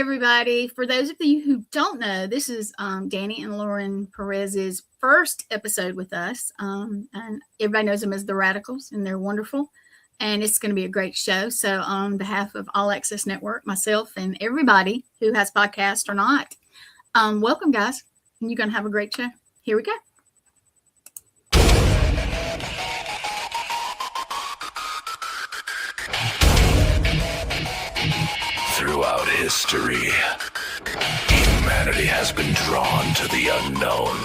everybody. For those of you who don't know, this is Danny and Lauren Perez's first episode with us. And everybody knows them as the Radikals, and they're wonderful. And it's going to be a great show. So on behalf of All Access Network, myself, and everybody who has podcast or not, welcome, guys. And you're going to have a great show. Here we go. Throughout history, humanity has been drawn to the unknown.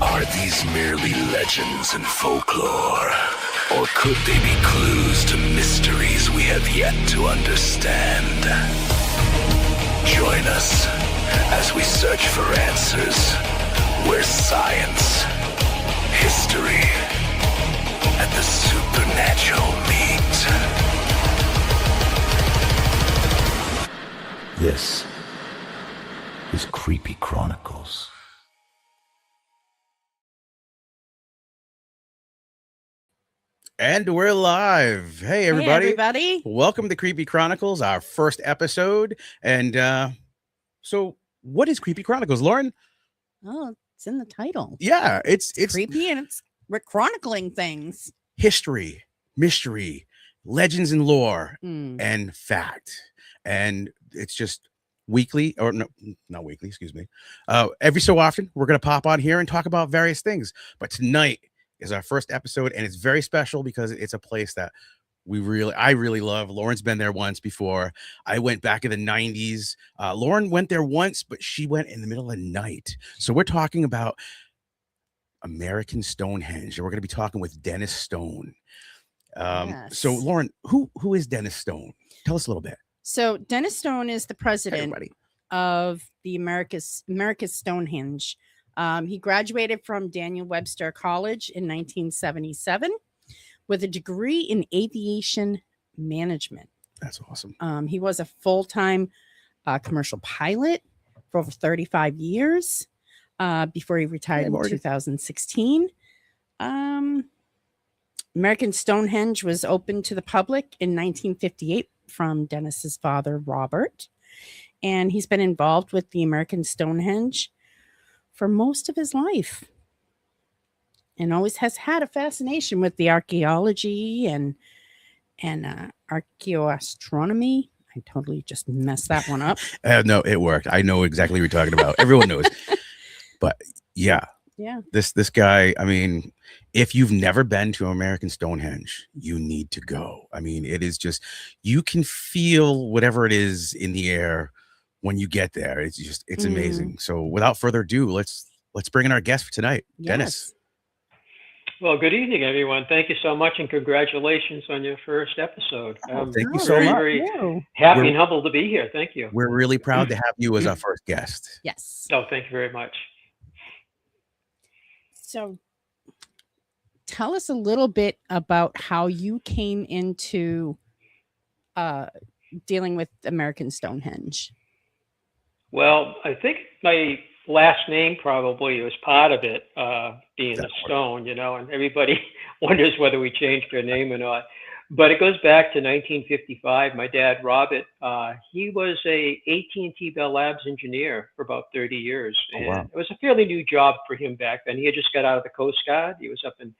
Are these merely legends and folklore? Or could they be clues to mysteries we have yet to understand? Join us as we search for answers where science, history, and the supernatural meet. This is Creepy Chronicles. And we're live. Hey, everybody. Hey, everybody. Welcome to Creepy Chronicles, our first episode. And so what is Creepy Chronicles, Lauren? Oh, it's in the title. Yeah, it's creepy, and we're chronicling things. History, mystery, legends and lore, and fact. And it's just weekly, or no, not weekly, excuse me. Every so often, we're going to pop on here and talk about various things. But tonight is our first episode, and it's very special because it's a place that I really love. Lauren's been there once before. I went back in the 90s. Lauren went there once, but she went in the middle of the night. So we're talking about American Stonehenge, and we're going to be talking with Dennis Stone. Yes. So Lauren, who is Dennis Stone? Tell us a little bit. So Dennis Stone is the president of the American Stonehenge. He graduated from Daniel Webster College in 1977 with a degree in aviation management. That's awesome. He was a full-time commercial pilot for over 35 years before he retired in 2016. American Stonehenge was opened to the public in 1958 from Dennis's father, Robert. And he's been involved with the American Stonehenge for most of his life. And always has had a fascination with the archaeology and archaeoastronomy. I totally just messed that one up. No, it worked. I know exactly what you're talking about. Everyone knows. But yeah. This guy, I mean, if you've never been to American Stonehenge, you need to go. I mean, it is just, you can feel whatever it is in the air when you get there. It's just, it's amazing. So without further ado, let's bring in our guest for tonight, Dennis. Well, good evening, everyone. Thank you so much, and congratulations on your first episode. Thank you so much. Very happy and humbled to be here. Thank you. We're really proud to have you as our first guest. Yes. Oh, thank you very much. So tell us a little bit about how you came into dealing with American Stonehenge. Well, I think my last name probably was part of it, being a stone, and everybody wonders whether we changed our name or not. But it goes back to 1955. My dad, Robert, he was a AT&T Bell Labs engineer for about 30 years. And it was a fairly new job for him back then. He had just got out of the Coast Guard. He was up in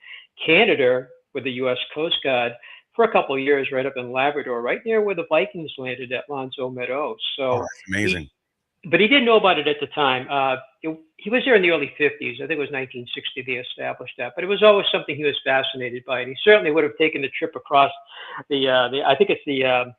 Canada with the U.S. Coast Guard for a couple of years, right up in Labrador, right near where the Vikings landed at Lonzo Meadows. So that's amazing. But he didn't know about it at the time. He was there in the early 50s. I think it was 1960 they established that. But it was always something he was fascinated by. And he certainly would have taken the trip across I think it's the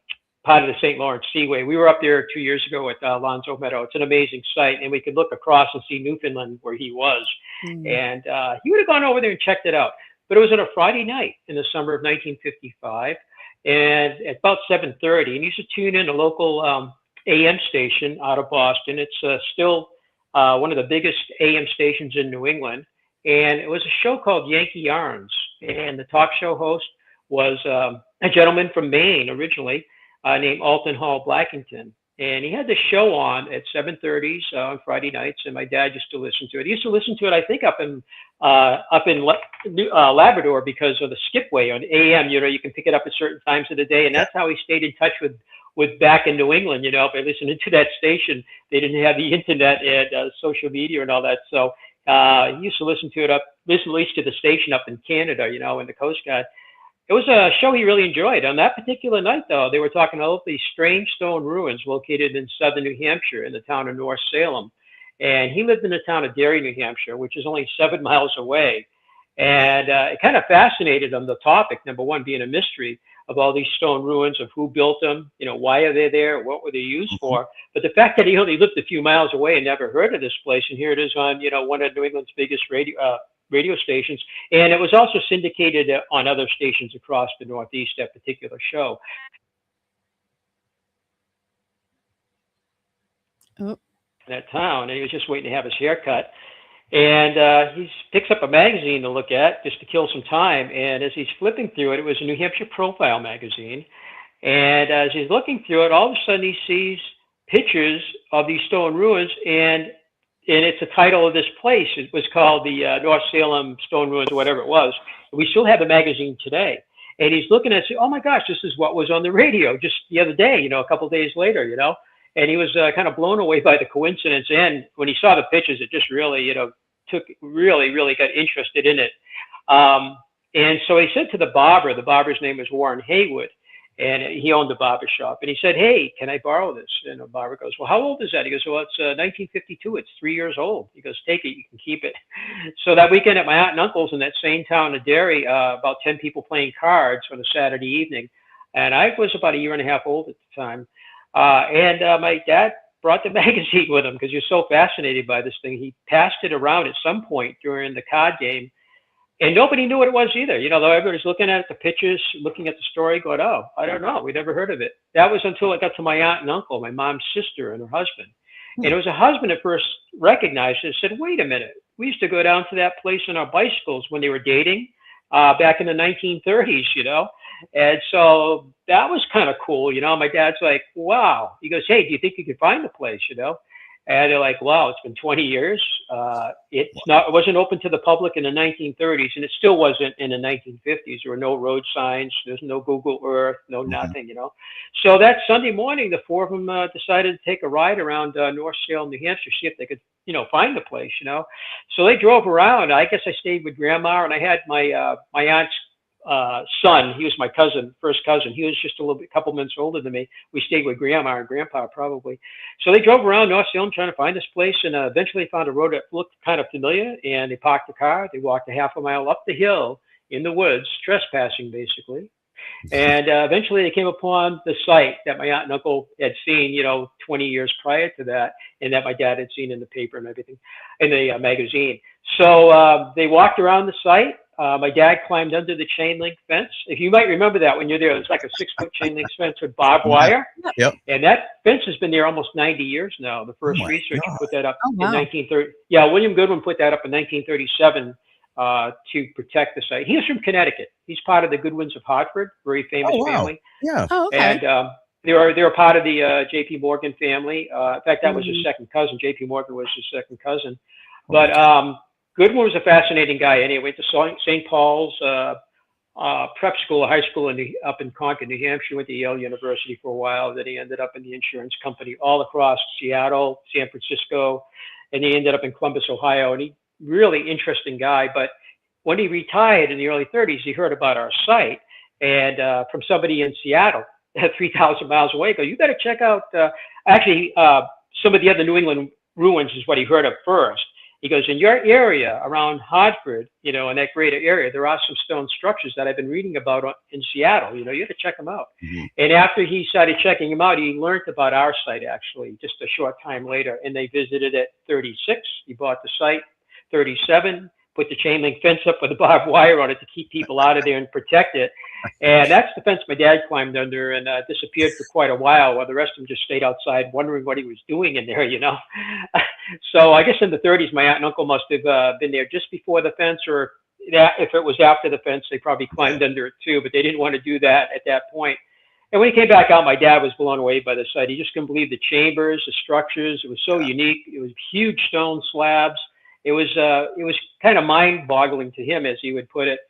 part of the St. Lawrence Seaway. We were up there 2 years ago at Lonzo Meadow. It's an amazing site. And we could look across and see Newfoundland where he was. And he would have gone over there and checked it out. But it was on a Friday night in the summer of 1955. And at about 7:30, and he used to tune in a local AM station out of Boston. It's still one of the biggest AM stations in New England. And it was a show called Yankee Yarns. And the talk show host was a gentleman from Maine originally named Alton Hall Blackington. And he had the show on at 7:30s on Friday nights, and my dad used to listen to it. He used to listen to it, I think, up in Labrador because of the skipway on AM. You can pick it up at certain times of the day, and that's how he stayed in touch with back in New England, by listening to that station. They didn't have the internet and social media and all that. So he used to listen to at least to the station up in Canada, in the Coast Guard. It was a show he really enjoyed. On that particular night, though, they were talking about these strange stone ruins located in southern New Hampshire in the town of North Salem. And he lived in the town of Derry, New Hampshire, which is only 7 miles away. And it kind of fascinated him, the topic, number one, being a mystery of all these stone ruins, of who built them, why are they there, what were they used for. But the fact that he only lived a few miles away and never heard of this place, and here it is on, one of New England's biggest radio stations. And it was also syndicated on other stations across the Northeast, that particular show. Oh. That town, and he was just waiting to have his hair cut. And he picks up a magazine to look at just to kill some time. And as he's flipping through it, it was a New Hampshire Profile magazine. And as he's looking through it, all of a sudden he sees pictures of these stone ruins, and it's the title of this place. It was called the North Salem Stone Ruins, or whatever it was. We still have the magazine today. And he's looking at it, oh my gosh, this is what was on the radio just the other day, a couple of days later, And he was kind of blown away by the coincidence. And when he saw the pictures, it just really, really got interested in it. And so he said to the barber's name was Warren Haywood, and he owned the barber shop. And he said, hey, can I borrow this? And the barber goes, well, how old is that? He goes, well, it's 1952. It's 3 years old. He goes, take it. You can keep it. So that weekend at my aunt and uncle's in that same town of Derry, about 10 people playing cards on a Saturday evening. And I was about a year and a half old at the time. And my dad brought the magazine with him because he was so fascinated by this thing. He passed it around at some point during the card game, and nobody knew what it was either. Though everybody's looking at the pictures, looking at the story, going, oh, I don't know. We never heard of it. That was until it got to my aunt and uncle, my mom's sister and her husband. And it was a husband at first recognized it and said, wait a minute. We used to go down to that place on our bicycles when they were dating back in the 1930s, And so that was kind of cool, My dad's like, wow. He goes, hey, do you think you could find the place, And they're like, wow, it's been 20 years. It wasn't open to the public in the 1930s, and it still wasn't in the 1950s. There were no road signs. There's no Google Earth, no nothing, So that Sunday morning, the four of them decided to take a ride around North Salem, New Hampshire, see if they could, find the place, So they drove around. I guess I stayed with Grandma, and I had my aunt's son. He was my first cousin. He was just a couple months older than me. We stayed with Grandma and Grandpa probably. So they drove around North Salem trying to find this place, and eventually found a road that looked kind of familiar, and they parked the car. They walked a half a mile up the hill in the woods, trespassing basically. And eventually they came upon the site that my aunt and uncle had seen, 20 years prior to that, and that my dad had seen in the paper and everything, in the magazine. So they walked around the site. My dad climbed under the chain link fence. If you might remember that when you're there, it's like a 6-foot chain link fence with barbed wire. Yep. And that fence has been there almost 90 years now. The first researcher put that up in 1930. Yeah, William Goodwin put that up in 1937 to protect the site. He was from Connecticut. He's part of the Goodwins of Hartford, very famous family. Yeah. Oh, okay. And they're part of the J.P. Morgan family. In fact, that was his second cousin. J.P. Morgan was his second cousin. But Goodwin was a fascinating guy. Anyway, went to St. Paul's prep school, high school up in Concord, New Hampshire. Went to Yale University for a while. Then he ended up in the insurance company all across Seattle, San Francisco, and he ended up in Columbus, Ohio. And he really interesting guy. But when he retired in the early 30s, he heard about our site, and from somebody in Seattle, 3,000 miles away, go, you got to check out. Some of the other New England ruins is what he heard of first. He goes, in your area around Hartford, in that greater area, there are some stone structures that I've been reading about in Seattle. You have to check them out. Mm-hmm. And after he started checking them out, he learned about our site, actually, just a short time later. And they visited at 36. He bought the site, 37, put the chain link fence up with a barbed wire on it to keep people out of there and protect it. And that's the fence my dad climbed under and disappeared for quite a while the rest of them just stayed outside wondering what he was doing in there, So I guess in the 30s, my aunt and uncle must have been there just before the fence, or if it was after the fence, they probably climbed under it too, but they didn't want to do that at that point. And when he came back out, my dad was blown away by the site. He just couldn't believe the chambers, the structures. It was so unique. It was huge stone slabs. It was kind of mind-boggling to him, as he would put it.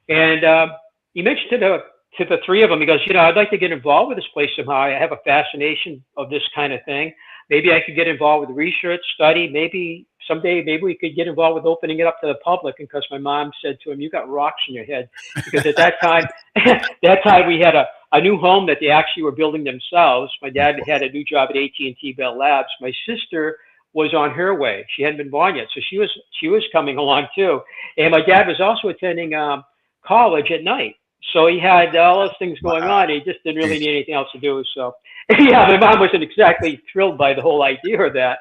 And he mentioned to to the three of them, he goes, I'd like to get involved with this place somehow. I have a fascination of this kind of thing. Maybe I could get involved with research, study. Maybe someday, maybe we could get involved with opening it up to the public. And because my mom said to him, you got rocks in your head. Because at that time, we had a new home that they actually were building themselves. My dad had a new job at AT&T Bell Labs. My sister was on her way. She hadn't been born yet. So she was coming along too. And my dad was also attending college at night. So he had all those things going on. He just didn't really need anything else to do. So yeah, my mom wasn't exactly thrilled by the whole idea of that.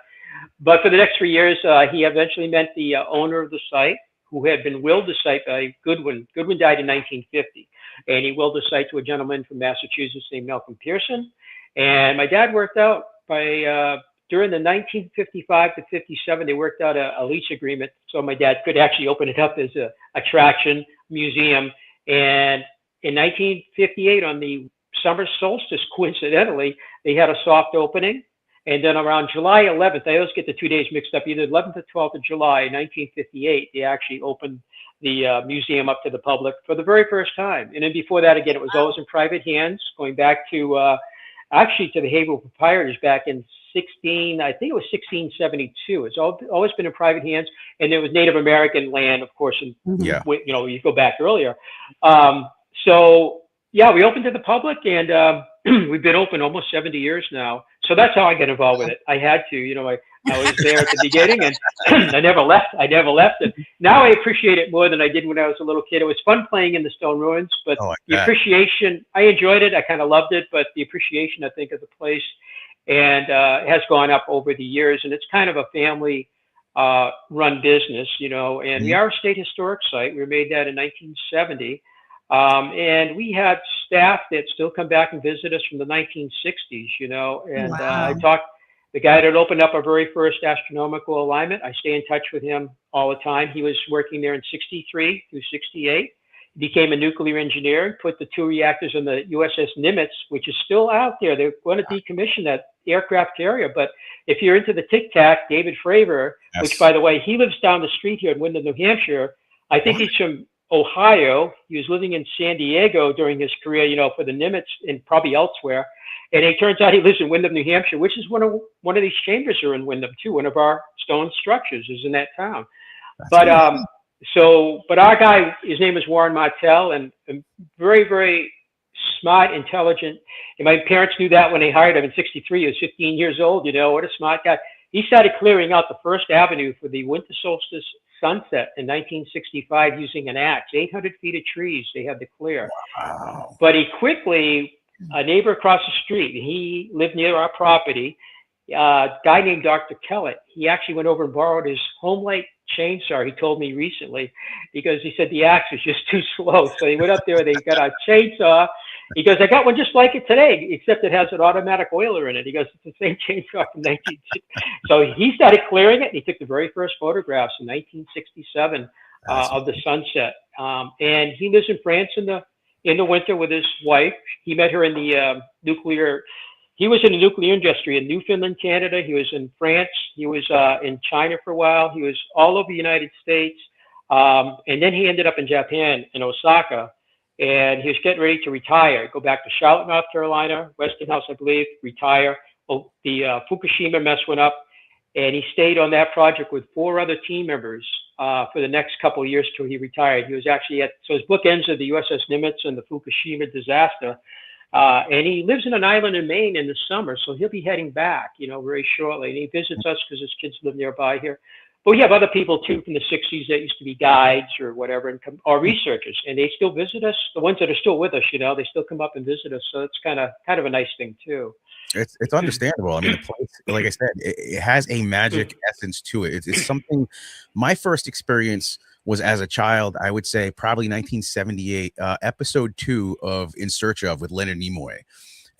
But for the next 3 years, he eventually met the owner of the site, who had been willed the site by Goodwin. Goodwin died in 1950. And he willed the site to a gentleman from Massachusetts named Malcolm Pearson. And my dad worked out during the 1955 to 57, they worked out a lease agreement. So my dad could actually open it up as a attraction, museum. And in 1958, on the summer solstice, coincidentally, they had a soft opening. And then around July 11th, I always get the 2 days mixed up, either 11th or 12th of July, 1958, they actually opened the museum up to the public for the very first time. And then before that, again, it was always in private hands, going back to actually to the behavioral proprietors back in I think it was 1672. It's always been in private hands, and there was Native American land, of course, and you go back earlier. So yeah, we opened to the public, and we've been open almost 70 years now. So that's how I got involved with it. I had to, I was there at the beginning, and I never left. And now I appreciate it more than I did when I was a little kid. It was fun playing in the stone ruins, but the appreciation, I enjoyed it. I kind of loved it, but the appreciation, I think, of the place and has gone up over the years. And it's kind of a family run business, and we are a state historic site. We made that in 1970. And we had staff that still come back and visit us from the 1960s, and I talked, the guy that opened up our very first astronomical alignment, I stay in touch with him all the time. He was working there in 63 through 68. He became a nuclear engineer, put the 2 reactors on the USS Nimitz, which is still out there. They're going to decommission that aircraft carrier. But if you're into the Tic Tac, David Fravor, which, by the way, he lives down the street here in Windham, New Hampshire. I think he's from Ohio. He was living in San Diego during his career, for the Nimitz and probably elsewhere. And it turns out he lives in Windham, New Hampshire, which is one of these chambers are in Windham too. One of our stone structures is in that town. But our guy, his name is Warren Martell, and very, very smart, intelligent. And my parents knew that when they hired him in 63. He was 15 years old. What a smart guy. He started clearing out the First Avenue for the winter solstice sunset in 1965 using an axe. 800 feet of trees they had to clear. Wow. But he quickly, a neighbor across the street, he lived near our property, a guy named Dr. Kellett, he actually went over and borrowed his home light chainsaw, he told me recently, because he said the axe was just too slow. So he went up there, they got a chainsaw. He goes, I got one just like it today, except it has an automatic oiler in it. He goes, it's the same chainsaw from 1960. So he started clearing it, and he took the very first photographs in 1967 of the sunset. And he lives in France in the winter with his wife. He met her in the he was in the nuclear industry in Newfoundland, Canada. He was in France. He was in China for a while. He was all over the United States. And then he ended up in Japan, in Osaka. And he was getting ready to retire, go back to Charlotte, North Carolina, Westinghouse, I believe, retire. Oh, the Fukushima mess went up, and he stayed on that project with 4 other team members for the next couple of years till he retired. He was actually so his bookends are the USS Nimitz and the Fukushima disaster. And he lives in an island in Maine in the summer, so he'll be heading back, very shortly. And he visits us because his kids live nearby here. But we have other people too from the 60s that used to be guides or whatever, or researchers, and they still visit us. The ones that are still with us, they still come up and visit us. So it's kind of a nice thing too. It's understandable. I mean, the place, like I said, it has a magic essence to it. It's something. My first experience was as a child. I would say probably 1978, episode 2 of In Search of with Leonard Nimoy,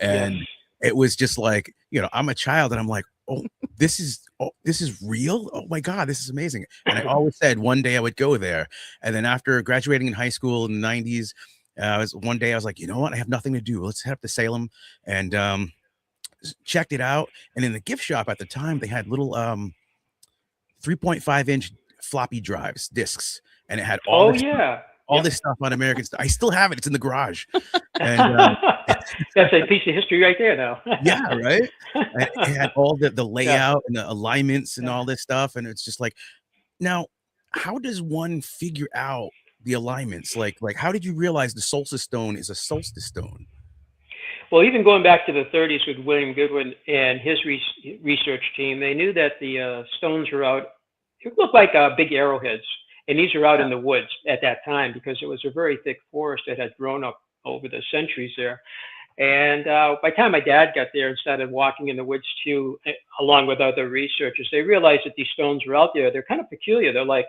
and it was just like, I'm a child, and I'm like, oh, this is real. Oh my God, this is amazing. And I always said one day I would go there. And then after graduating in high school in the 90s, one day I was like, you know what? I have nothing to do. Let's head up to Salem, and checked it out. And in the gift shop at the time, they had little 3.5-inch floppy drives, discs, and it had all all this stuff on American Stonehenge. I still have it. It's in the garage. And that's a piece of history right there now. yeah, right. And it had all the layout and the alignments and all this stuff. And it's just like, now, how does one figure out the alignments? Like how did you realize the solstice stone is a solstice stone? Well, even going back to the 30s with William Goodwin and his research team, they knew that the stones were out. It looked like big arrowheads, and these are out in the woods at that time because it was a very thick forest that had grown up over the centuries there. And by the time my dad got there and started walking in the woods too, along with other researchers, they realized that these stones were out there. They're kind of peculiar. They're like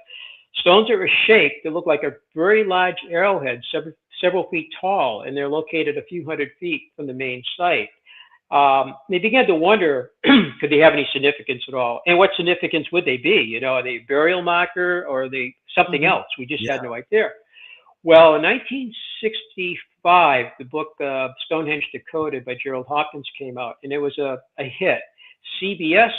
stones that were shaped to look like a very large arrowhead, several feet tall, and they're located a few hundred feet from the main site. They began to wonder, could they have any significance at all? And what significance would they be? You know, are they a burial marker or are they something else? We just had no idea. Well, in 1965, the book Stonehenge Decoded by Gerald Hopkins came out, and it was a hit. CBS,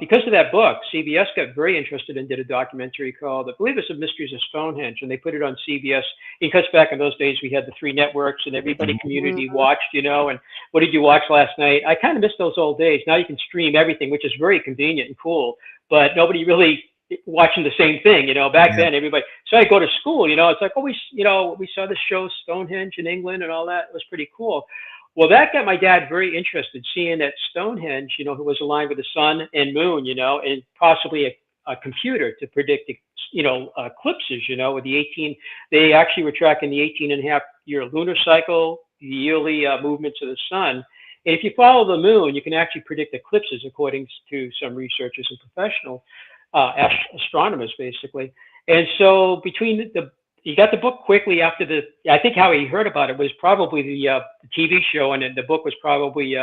because of that book, CBS got very interested and did a documentary called, I believe it's The Mysteries of Stonehenge, and they put it on CBS. Because back in those days, we had the 3 networks, and everybody community watched, you know, and what did you watch last night? I kind of miss those old days. Now you can stream everything, which is very convenient and cool, but nobody really watching the same thing, you know. Back then, everybody. So I go to school, you know. It's like, oh, we saw the show Stonehenge in England and all that. It was pretty cool. Well, that got my dad very interested, seeing that Stonehenge, you know, who was aligned with the sun and moon, you know, and possibly a computer to predict, you know, eclipses, you know, with the 18. They actually were tracking the 18.5-year lunar cycle, the yearly movements of the sun. And if you follow the moon, you can actually predict eclipses, according to some researchers and professional astronomers, basically. And so between he got the book quickly after I think how he heard about it was probably the TV show, and then the book was probably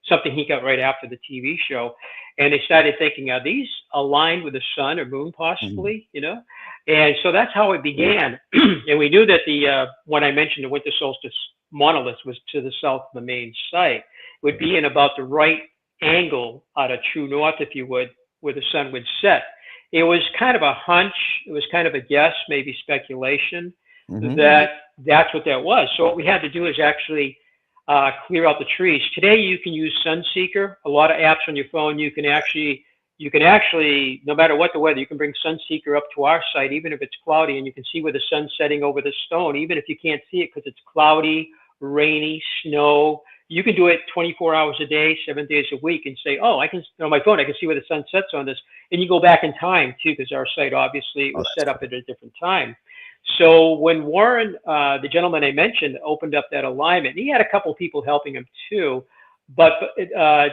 something he got right after the TV show. And they started thinking, are these aligned with the sun or moon possibly, you know? And so that's how it began. And we knew that the when I mentioned the winter solstice monolith was to the south of the main site, would be in about the right angle out of true north, if you would, where the sun would set. It was kind of a hunch. It was kind of a guess, maybe speculation, that that's what that was. So what we had to do is actually clear out the trees. Today, you can use Sunseeker. A lot of apps on your phone. You can actually, no matter what the weather, you can bring Sunseeker up to our site, even if it's cloudy, and you can see where the sun's setting over the stone, even if you can't see it because it's cloudy, rainy, snow. You can do it 24 hours a day, 7 days a week, and say, oh, I can, on my phone, I can see where the sun sets on this. And you go back in time, too, because our site obviously was set up at a different time. So when Warren, the gentleman I mentioned, opened up that alignment, he had a couple of people helping him, too. But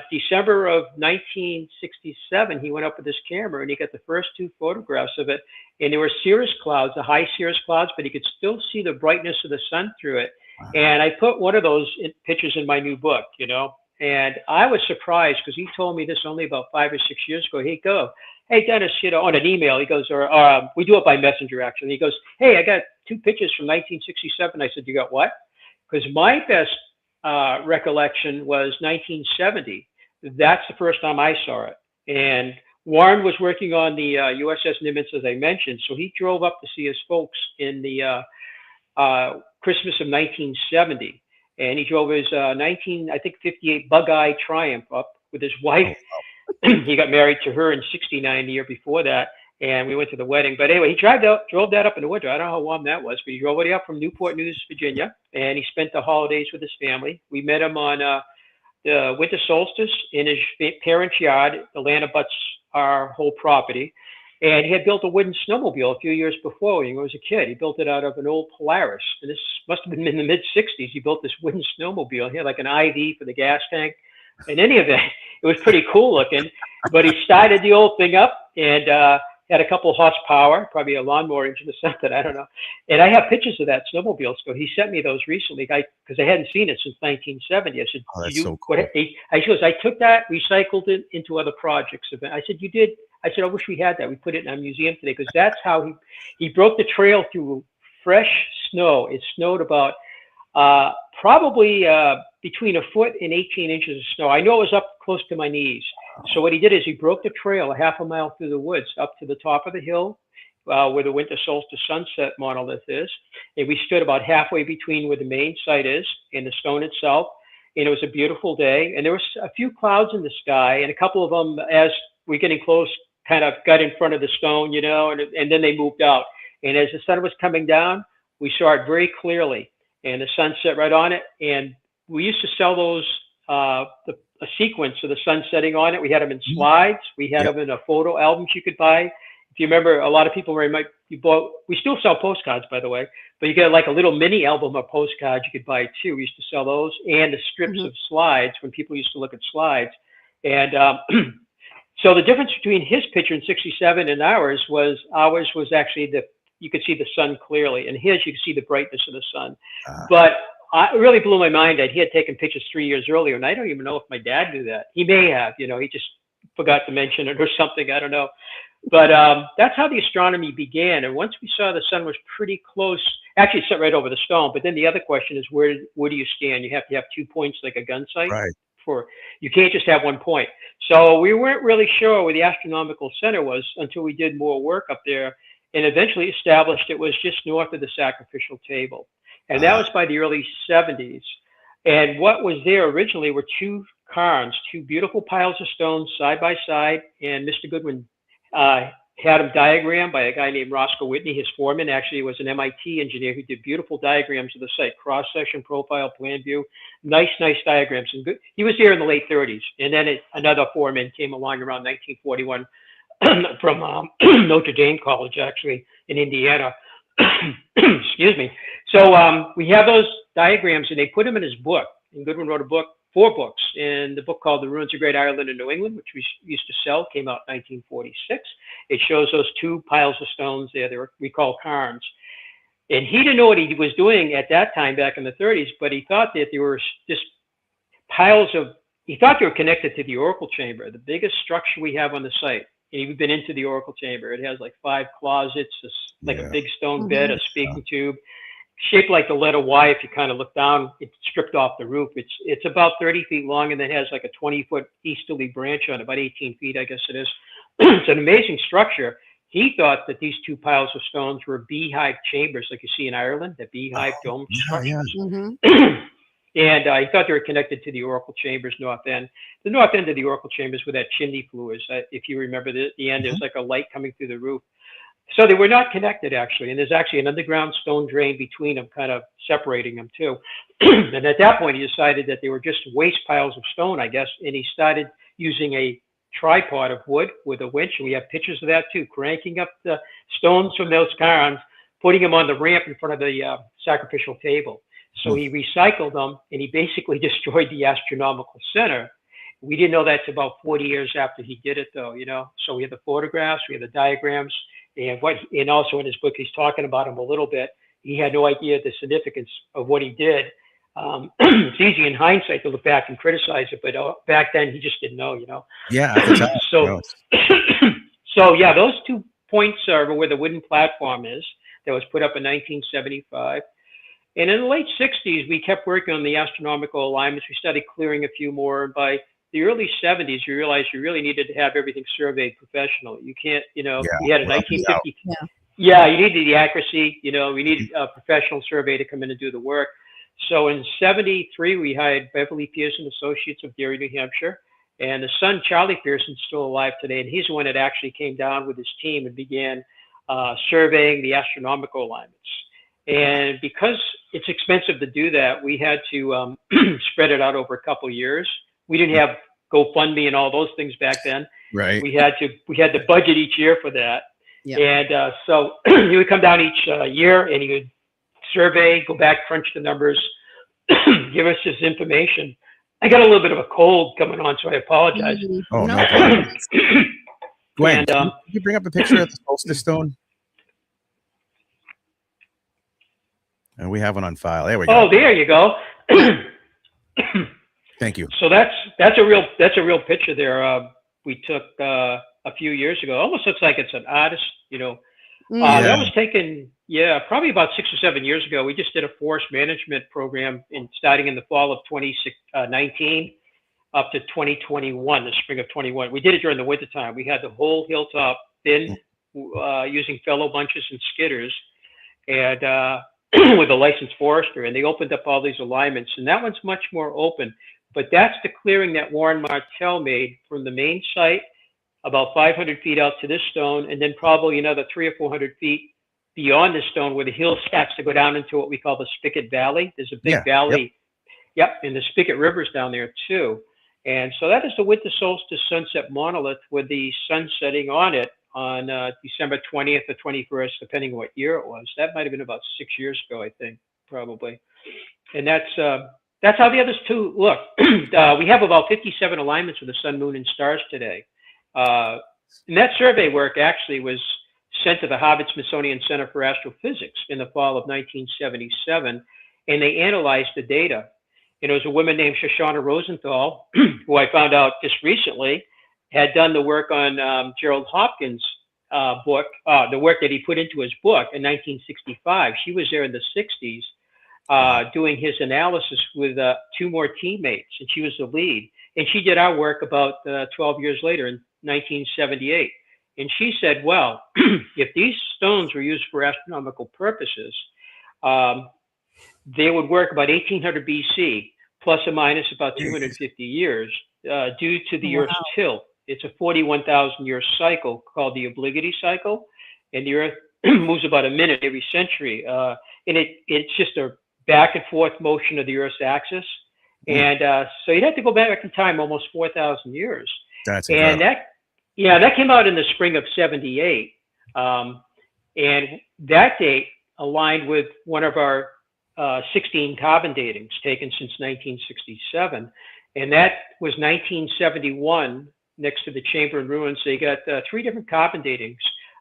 December of 1967, he went up with his camera, and he got the first 2 photographs of it. And there were cirrus clouds, the high cirrus clouds, but he could still see the brightness of the sun through it. And I put one of those pictures in my new book, you know, and I was surprised because he told me this only about 5 or 6 years ago. Hey, Dennis, you know, on an email, he goes, or we do it by messenger, actually. He goes, hey, I got 2 pictures from 1967. I said, you got what? Because my best recollection was 1970. That's the first time I saw it. And Warren was working on the USS Nimitz, as I mentioned. So he drove up to see his folks in the Christmas of 1970, and he drove his 58 Bug-Eye Triumph up with his wife. He got married to her in '69, the year before that, and we went to the wedding. But anyway, he drove that up in the winter. I don't know how warm that was, but he drove it up from Newport News, Virginia, and he spent the holidays with his family. We met him on the winter solstice in his parents' yard. The land abuts our whole property. And he had built a wooden snowmobile a few years before when he was a kid. He built it out of an old Polaris. And this must have been in the mid-'60s. He built this wooden snowmobile. He had like an IV for the gas tank. In any event, it was pretty cool looking. But he started the old thing up and had a couple of horsepower, probably a lawnmower engine or something, I don't know. And I have pictures of that snowmobile. So he sent me those recently because I hadn't seen it since 1970. I said, oh, that's so cool. I took that, recycled it into other projects. I said, you did? I said, I wish we had that. We put it in our museum today because that's how he broke the trail through fresh snow. It snowed about probably between 1 foot and 18 inches of snow. I know it was up close to my knees. So what he did is he broke the trail a half a mile through the woods up to the top of the hill, where the winter solstice sunset monolith is. And we stood about halfway between where the main site is and the stone itself. And it was a beautiful day. And there was a few clouds in the sky, and a couple of them, as we're getting close, kind of got in front of the stone, you know, and then they moved out. And as the sun was coming down, we saw it very clearly, and the sun set right on it. And we used to sell those, a sequence of the sun setting on it. We had them in slides. We had them in a photo albums you could buy. If you remember, a lot of people we still sell postcards, by the way, but you get like a little mini album of postcards you could buy too. We used to sell those, and the strips of slides when people used to look at slides. And so the difference between his picture in '67 and ours was actually you could see the sun clearly, and his you could see the brightness of the sun. But it really blew my mind that he had taken pictures 3 years earlier, and I don't even know if my dad knew that. He may have, you know, he just forgot to mention it or something. I don't know. But that's how the astronomy began. And once we saw the sun was pretty close, actually it set right over the stone. But then the other question is, where do you stand? You have to have 2 points like a gun sight. Right. You can't just have 1 point. So we weren't really sure where the astronomical center was until we did more work up there, and eventually established it was just north of the sacrificial table. And that was by the early 70s. And what was there originally were two cairns, two beautiful piles of stones side by side. And Mr. Goodwin had them diagrammed by a guy named Roscoe Whitney, his foreman. Actually, was an MIT engineer who did beautiful diagrams of the site, cross-section, profile, plan view, nice diagrams. And he was there in the late 30s. And then another foreman came along around 1941 from Notre Dame College, actually, in Indiana. Excuse me. So we have those diagrams, and they put them in his book. And Goodwin wrote 4 books. And the book called The Ruins of Great Ireland and New England, which we used to sell, came out in 1946. It shows those 2 piles of stones there. We call cairns. And he didn't know what he was doing at that time back in the 30s, but he thought that there were just he thought they were connected to the oracle chamber, the biggest structure we have on the site. And you've been into the oracle chamber. It has like 5 closets, like a big stone bed, a speaking tube, shaped like the letter Y. If you kind of look down, it's stripped off the roof. It's about 30 feet long, and then has like a 20-foot easterly branch on it, about 18 feet, I guess it is. It's an amazing structure. He thought that these 2 piles of stones were beehive chambers, like you see in Ireland, the beehive dome structures. And he thought they were connected to the oracle chambers north end. The north end of the oracle chambers where that chimney flue is. If you remember the end, there's like a light coming through the roof. So they were not connected, actually. And there's actually an underground stone drain between them, kind of separating them, too. And at that point, he decided that they were just waste piles of stone, I guess. And he started using a tripod of wood with a winch. And we have pictures of that, too, cranking up the stones from those cairns, putting them on the ramp in front of the sacrificial table. So he recycled them, and he basically destroyed the astronomical center. We didn't know that's about 40 years after he did it, though, you know. So we have the photographs, we have the diagrams, and also in his book, he's talking about him a little bit. He had no idea the significance of what he did. It's easy in hindsight to look back and criticize it, but back then he just didn't know, you know. Yeah. So yeah, those 2 points are where the wooden platform is that was put up in 1975. And in the late 60s, we kept working on the astronomical alignments. We started clearing a few more. And by the early 70s, you realized you really needed to have everything surveyed professionally. You can't, you know, we had a 1950. Yeah, you needed the accuracy. You know, we needed a professional survey to come in and do the work. So in 73, we hired Beverly Pearson Associates of Derry, New Hampshire. And the son, Charlie Pearson, is still alive today. And he's the one that actually came down with his team and began surveying the astronomical alignments. And because it's expensive to do that, we had to spread it out over a couple of years. We didn't have GoFundMe and all those things back then. Right. We had to budget each year for that. Yep. And so he would come down each year, and he would survey, go back, crunch the numbers, give us his information. I got a little bit of a cold coming on, so I apologize. Oh, No. no. Gwen, And, can you bring up a picture of the solstice stone? And we have one on file. There we go. Oh, there you go. Thank you. So that's a real picture there. We took a few years ago. Almost looks like it's an artist, you know. That was taken, probably about 6 or 7 years ago. We just did a forest management program starting in the fall of 2019 up to 2021, the spring of 21. We did it during the wintertime. We had the whole hilltop thin using fellow bunches and skidders, and with a licensed forester, and they opened up all these alignments, and that one's much more open. But that's the clearing that Warren Martell made from the main site, about 500 feet out to this stone, and then probably another 300 or 400 feet beyond the stone where the hill starts to go down into what we call the Spigot Valley. There's a big valley. Yep, and the Spigot River's down there too. And so that is the winter solstice sunset monolith with the sun setting on it on December 20th or 21st, depending on what year it was. That might have been about 6 years ago, I think, probably. And that's how the others two look. We have about 57 alignments with the sun, moon, and stars today. And that survey work actually was sent to the Harvard Smithsonian Center for Astrophysics in the fall of 1977, and they analyzed the data. And it was a woman named Shoshana Rosenthal, who I found out just recently had done the work on Gerald Hopkins' book, the work that he put into his book in 1965. She was there in the 60s doing his analysis with two more teammates, and she was the lead. And she did our work about 12 years later in 1978. And she said, well, if these stones were used for astronomical purposes, they would work about 1800 BC, plus or minus about 250 years, due to the Earth's tilt. It's a 41,000-year cycle called the obligity cycle, and the Earth moves about a minute every century. And it's just a back and forth motion of the Earth's axis. And so you'd have to go back in time almost 4,000 years. That's incredible. And that came out in the spring of 78. And that date aligned with one of our 16 carbon datings taken since 1967. And that was 1971 next to the chamber in ruins. They got 3 different carbon datings.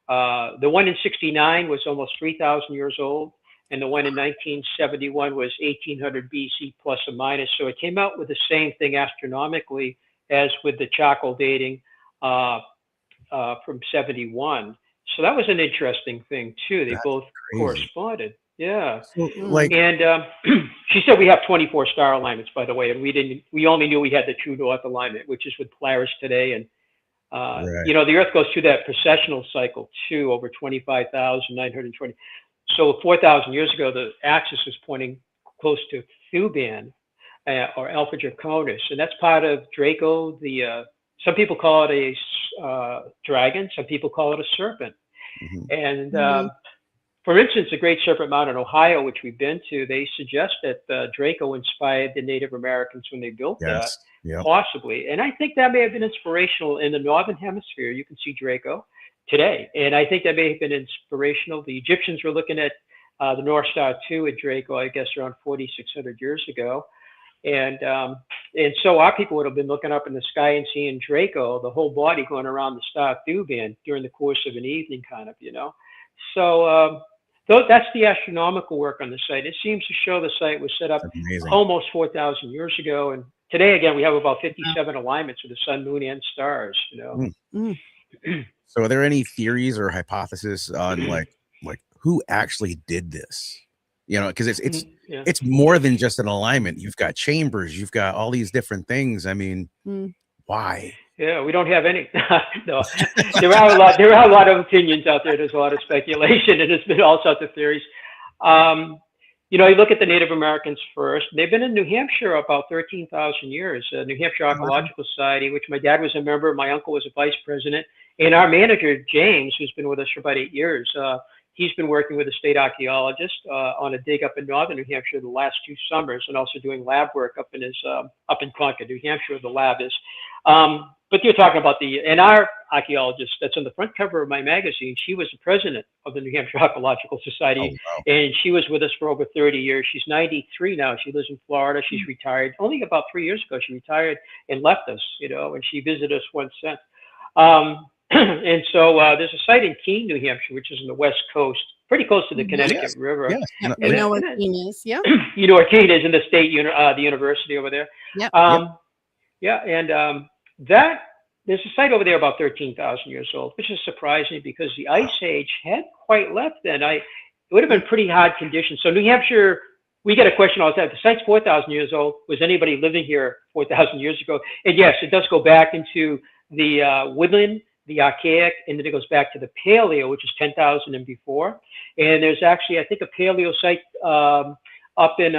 The one in 69 was almost 3,000 years old. And the one in 1971 was 1800 BC plus or minus. So it came out with the same thing astronomically as with the charcoal dating from 71. So that was an interesting thing too. They both corresponded. Yeah. So, and she said we have 24 star alignments, by the way, and we only knew we had the true north alignment, which is with Polaris today. And you know, the Earth goes through that precessional cycle too, over 25,920. So 4,000 years ago, the axis was pointing close to Thuban or Alpha Draconis, and that's part of Draco. Some people call it a dragon, some people call it a serpent. And for instance, the Great Serpent Mound in Ohio, which we've been to, they suggest that Draco inspired the Native Americans when they built that, possibly. And I think that may have been inspirational in the Northern Hemisphere. You can see Draco today. And I think that may have been inspirational. The Egyptians were looking at the North Star too at Draco, I guess around 4,600 years ago. And so our people would have been looking up in the sky and seeing Draco, the whole body going around the star Thuban during the course of an evening, kind of, you know. So that's the astronomical work on the site. It seems to show the site was set up almost 4,000 years ago. And today, again, we have about 57 alignments with the sun, moon, and stars, you know. So are there any theories or hypotheses on like who actually did this? You know, because it's more than just an alignment. You've got chambers, you've got all these different things. I mean, why? Yeah, we don't have any. No, there are a lot of opinions out there. There's a lot of speculation, and there's been all sorts of theories. You know, you look at the Native Americans first. They've been in New Hampshire about 13,000 years. New Hampshire Archaeological Society, which my dad was a member, my uncle was a vice president, and our manager James, who's been with us for about 8 years. He's been working with a state archaeologist on a dig up in northern New Hampshire the last 2 summers, and also doing lab work up in Concord, New Hampshire, the lab is. But you're talking about and our archaeologist that's on the front cover of my magazine, she was the president of the New Hampshire Archaeological Society, and she was with us for over 30 years. She's 93 now. She lives in Florida. She's retired. Only about 3 years ago, she retired and left us, you know, and she visited us once since. And so there's a site in Keene, New Hampshire, which is on the west coast, pretty close to the Connecticut River. Yes. We know where Keene is. Yeah. You know where Keene is in the state, the university over there. Yeah. And that there's a site over there about 13,000 years old, which is surprising because the Ice Age hadn't quite left then. It would have been pretty hard conditions. So New Hampshire, we get a question all the time. The site's 4,000 years old. Was anybody living here 4,000 years ago? And yes, it does go back into the woodland the Archaic, and then it goes back to the Paleo, which is 10,000 and before. And there's actually, I think, a Paleo site up in,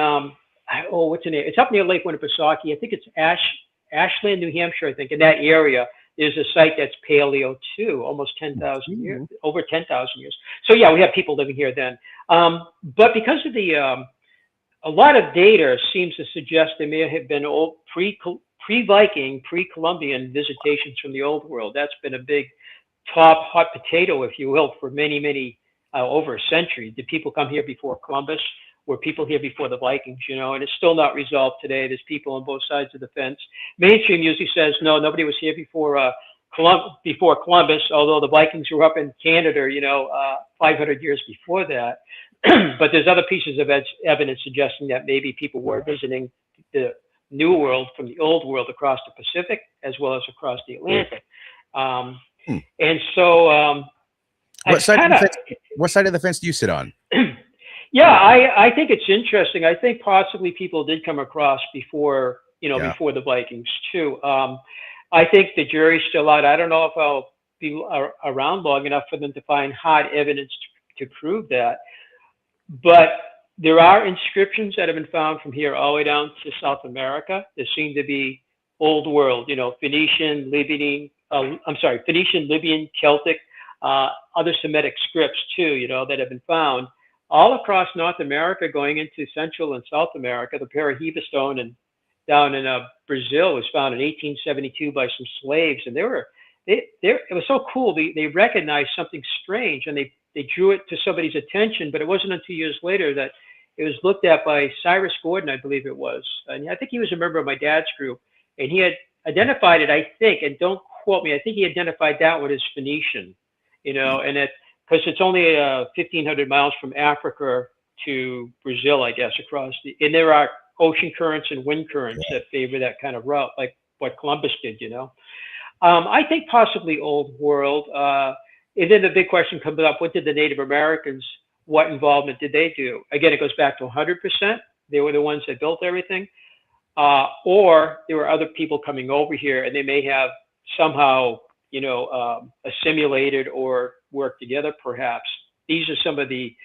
what's the name? It's up near Lake Winnipesaukee. I think it's Ashland, New Hampshire, I think, in that area. There's a site that's Paleo too, almost 10,000 years, over 10,000 years. So yeah, we have people living here then. But because of a lot of data seems to suggest there may have been old pre-Viking, pre-Columbian visitations from the old world. That's been a big top hot potato, if you will, for many, over a century. Did people come here before Columbus? Were people here before the Vikings, and it's still not resolved today. There's people on both sides of the fence. Mainstream usually says, no, nobody was here before Columbus, although the Vikings were up in Canada, 500 years before that. But there's other pieces of evidence suggesting that maybe people were visiting the New World from the Old World across the Pacific, as well as across the Atlantic. And so what side of the fence do you sit on? Yeah, I think it's interesting. I think possibly people did come across before, before the Vikings too. I think the jury's still out. I don't know if I'll be around long enough for them to find hard evidence to prove that. But there are inscriptions that have been found from here all the way down to South America. There seem to be old world, Phoenician, Libyan, Celtic, other Semitic scripts too, that have been found all across North America, going into Central and South America. The Parahiba stone and down in Brazil was found in 1872 by some slaves, and it was so cool. They recognized something strange, and they drew it to somebody's attention. But it wasn't until years later that it was looked at by Cyrus Gordon, I believe it was, and I think he was a member of my dad's group, and he had identified it, I think, and don't quote me, I think he identified that one as Phoenician, and it. Because it's only 1,500 miles from Africa to Brazil, I guess, and there are ocean currents and wind currents that favor that kind of route, like what Columbus did, I think possibly old world. And then the big question comes up, what did the Native Americans, what involvement did they do? Again, it goes back to 100%. They were the ones that built everything. Or there were other people coming over here, and they may have somehow assimilated or work together, perhaps. These are some of the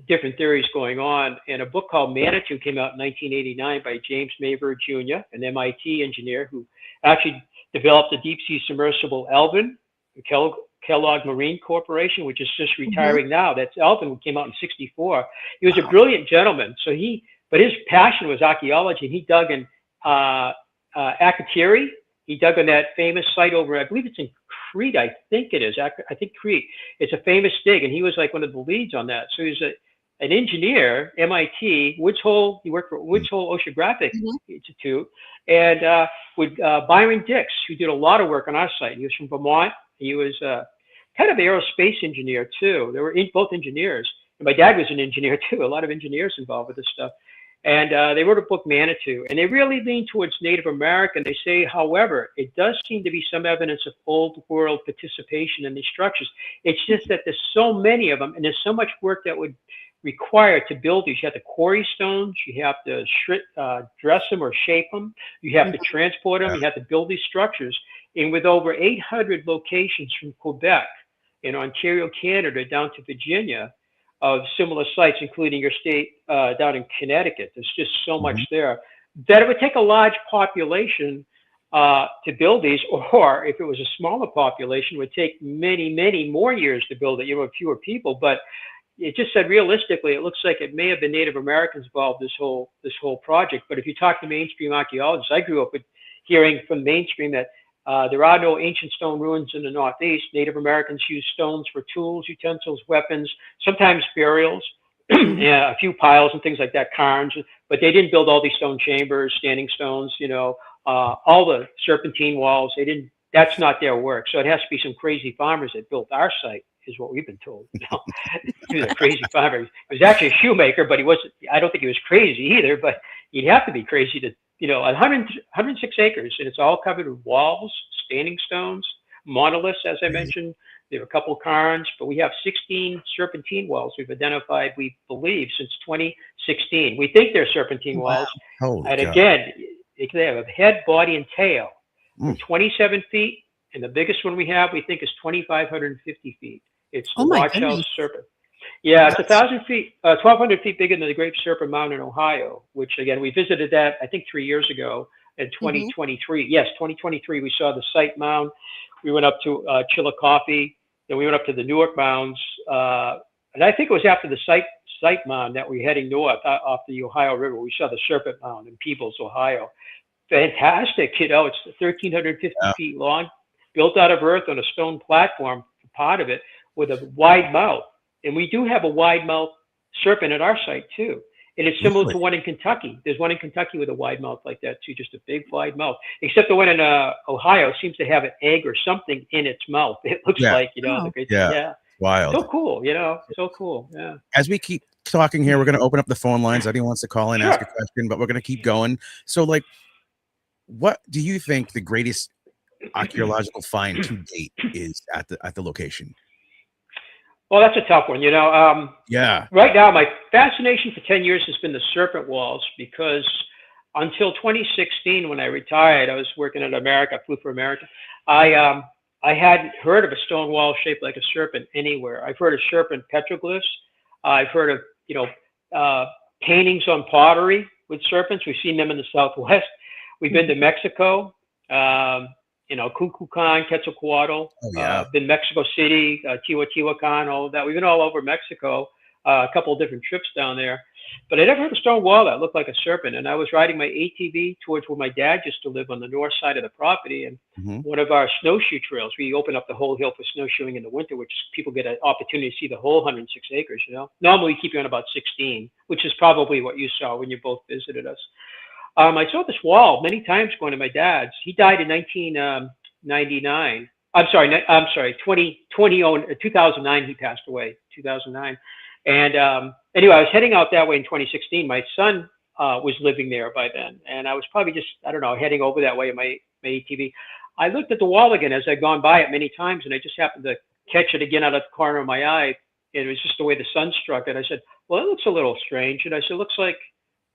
different theories going on. And a book called Manitou came out in 1989 by James Mavor Jr., an MIT engineer who actually developed a deep sea submersible Elvin, Kellogg Marine Corporation, which is just retiring now. That's Elvin, came out in '64. He was a brilliant gentleman. But his passion was archaeology. He dug in Akatiri. He dug on that famous site over, I believe it's in Crete, I think it is. I think Crete. It's a famous dig, and he was like one of the leads on that. So he's an engineer, MIT, Woods Hole. He worked for Woods Hole Oceanographic Institute, and with Byron Dix, who did a lot of work on our site. He was from Vermont. He was kind of an aerospace engineer too. They were both engineers, and my dad was an engineer too. A lot of engineers involved with this stuff. And they wrote a book, Manitou, and they really lean towards Native American. They say, however, it does seem to be some evidence of old world participation in these structures. It's just that there's so many of them, and there's so much work that would require to build these. You have to quarry stones, you have to dress them or shape them, you have to transport them, you have to build these structures. And with over 800 locations from Quebec in Ontario, Canada, down to Virginia, of similar sites, including your state down in Connecticut. There's just so much there that it would take a large population to build these, or if it was a smaller population, it would take many more years to build it, with fewer people. But it just said realistically, it looks like it may have been Native Americans involved this whole project. But if you talk to mainstream archaeologists, I grew up with hearing from mainstream that there are no ancient stone ruins in the Northeast. Native Americans used stones for tools, utensils, weapons, sometimes burials, a few piles and things like that, cairns. But they didn't build all these stone chambers, standing stones, all the serpentine walls. They didn't. That's not their work. So it has to be some crazy farmers that built our site, is what we've been told. He was a crazy farmer. He was actually a shoemaker, but he wasn't. I don't think he was crazy either. But you'd have to be crazy to. 106 acres, and it's all covered with walls, standing stones, monoliths, as I mentioned. There are a couple of cairns, but we have 16 serpentine walls we've identified, we believe, since 2016. We think they're serpentine walls. And again, they have a head, body, and tail. 27 feet And the biggest one we have, we think, is 2,550 feet. It's the Oh my Watch House goodness. Serpent. Yeah, it's 1,000 feet, 1,200 feet bigger than the Great Serpent Mountain in Ohio, which, again, we visited that, I think, 3 years ago in 2023. Yes, 2023, we saw the Sight Mound. We went up to Chillicothe. Then we went up to the Newark Mounds. And I think it was after the Sight Mound that we were heading north off the Ohio River. We saw the Serpent Mound in Peebles, Ohio. Fantastic, you know, it's 1,350 feet long, built out of earth on a stone platform, part of it, with a wide mouth. And we do have a wide mouth serpent at our site too. And it's similar to one in Kentucky. There's one in Kentucky with a wide mouth like that too, just a big wide mouth. Except the one in Ohio seems to have an egg or something in its mouth. It looks like, you know, Wild. So cool, you know, so cool. Yeah. As we keep talking here, we're going to open up the phone lines. Anyone wants to call in, ask a question, but we're going to keep going. So, like, what do you think the greatest archaeological find to date is at the location? Well, that's a tough one, you know. Right now, my fascination for 10 years has been the serpent walls, because until 2016, when I retired, I was working at America, I flew for America. I hadn't heard of a stone wall shaped like a serpent anywhere. I've heard of serpent petroglyphs. I've heard of, you know, paintings on pottery with serpents. We've seen them in the Southwest. We've been to Mexico. You know, Cuculcan, Quetzalcoatl, been Mexico City, Teotihuacan, all of that. We've been all over Mexico, a couple of different trips down there. But I never heard a stone wall that looked like a serpent. And I was riding my ATV towards where my dad used to live on the north side of the property. And one of our snowshoe trails, we open up the whole hill for snowshoeing in the winter, which people get an opportunity to see the whole 106 acres, you know. Normally we keep you on about 16, which is probably what you saw when you both visited us. I saw this wall many times going to my dad's. He died in 1999. I'm sorry, 2009 he passed away, 2009. And anyway, I was heading out that way in 2016. My son was living there by then. And I was probably just, I don't know, heading over that way in my ATV. I looked at the wall again as I'd gone by it many times, and I just happened to catch it again out of the corner of my eye. And it was just the way the sun struck it. I said, well, it looks a little strange. And I said, looks like,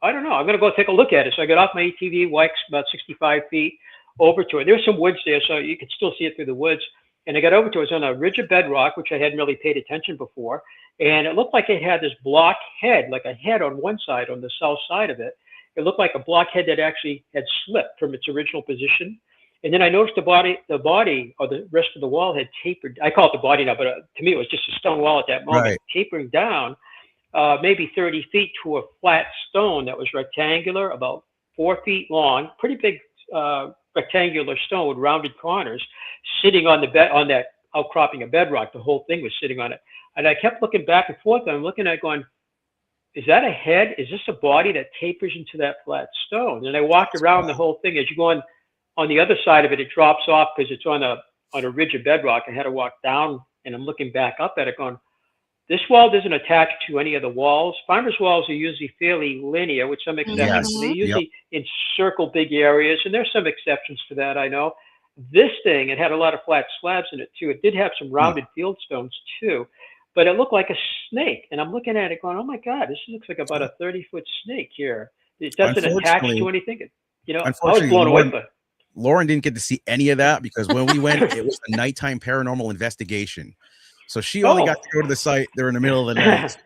I don't know, I'm going to go take a look at it. So I got off my ATV, walked about 65 feet over to it. There was some woods there, so you could still see it through the woods. And I got over to it. It was on a ridge of bedrock, which I hadn't really paid attention before. And it looked like it had this block head, like a head on one side, on the south side of it. It looked like a block head that actually had slipped from its original position. And then I noticed the body or the rest of the wall had tapered. I call it the body now, but to me, it was just a stone wall at that moment, tapering down. Maybe 30 feet to a flat stone that was rectangular, about 4 feet long, pretty big rectangular stone with rounded corners, sitting on the bed, on that outcropping of bedrock. The whole thing was sitting on it. And I kept looking back and forth, and I'm looking at it going, is that a head? Is this a body that tapers into that flat stone? And I walked around the whole thing. As you go on the other side of it, it drops off because it's on a ridge of bedrock. I had to walk down, and I'm looking back up at it going, this wall doesn't attach to any of the walls. Farmers' walls are usually fairly linear with some exceptions. They usually encircle big areas, and there's some exceptions to that, I know. This thing, it had a lot of flat slabs in it, too. It did have some rounded field stones, too, but it looked like a snake. And I'm looking at it going, oh, my God, this looks like about a 30-foot snake here. It doesn't attach to anything. You know, I was blown away by it. Lauren didn't get to see any of that because when we went, it was a nighttime paranormal investigation. So she only got to go to the site. They're in the middle of the night.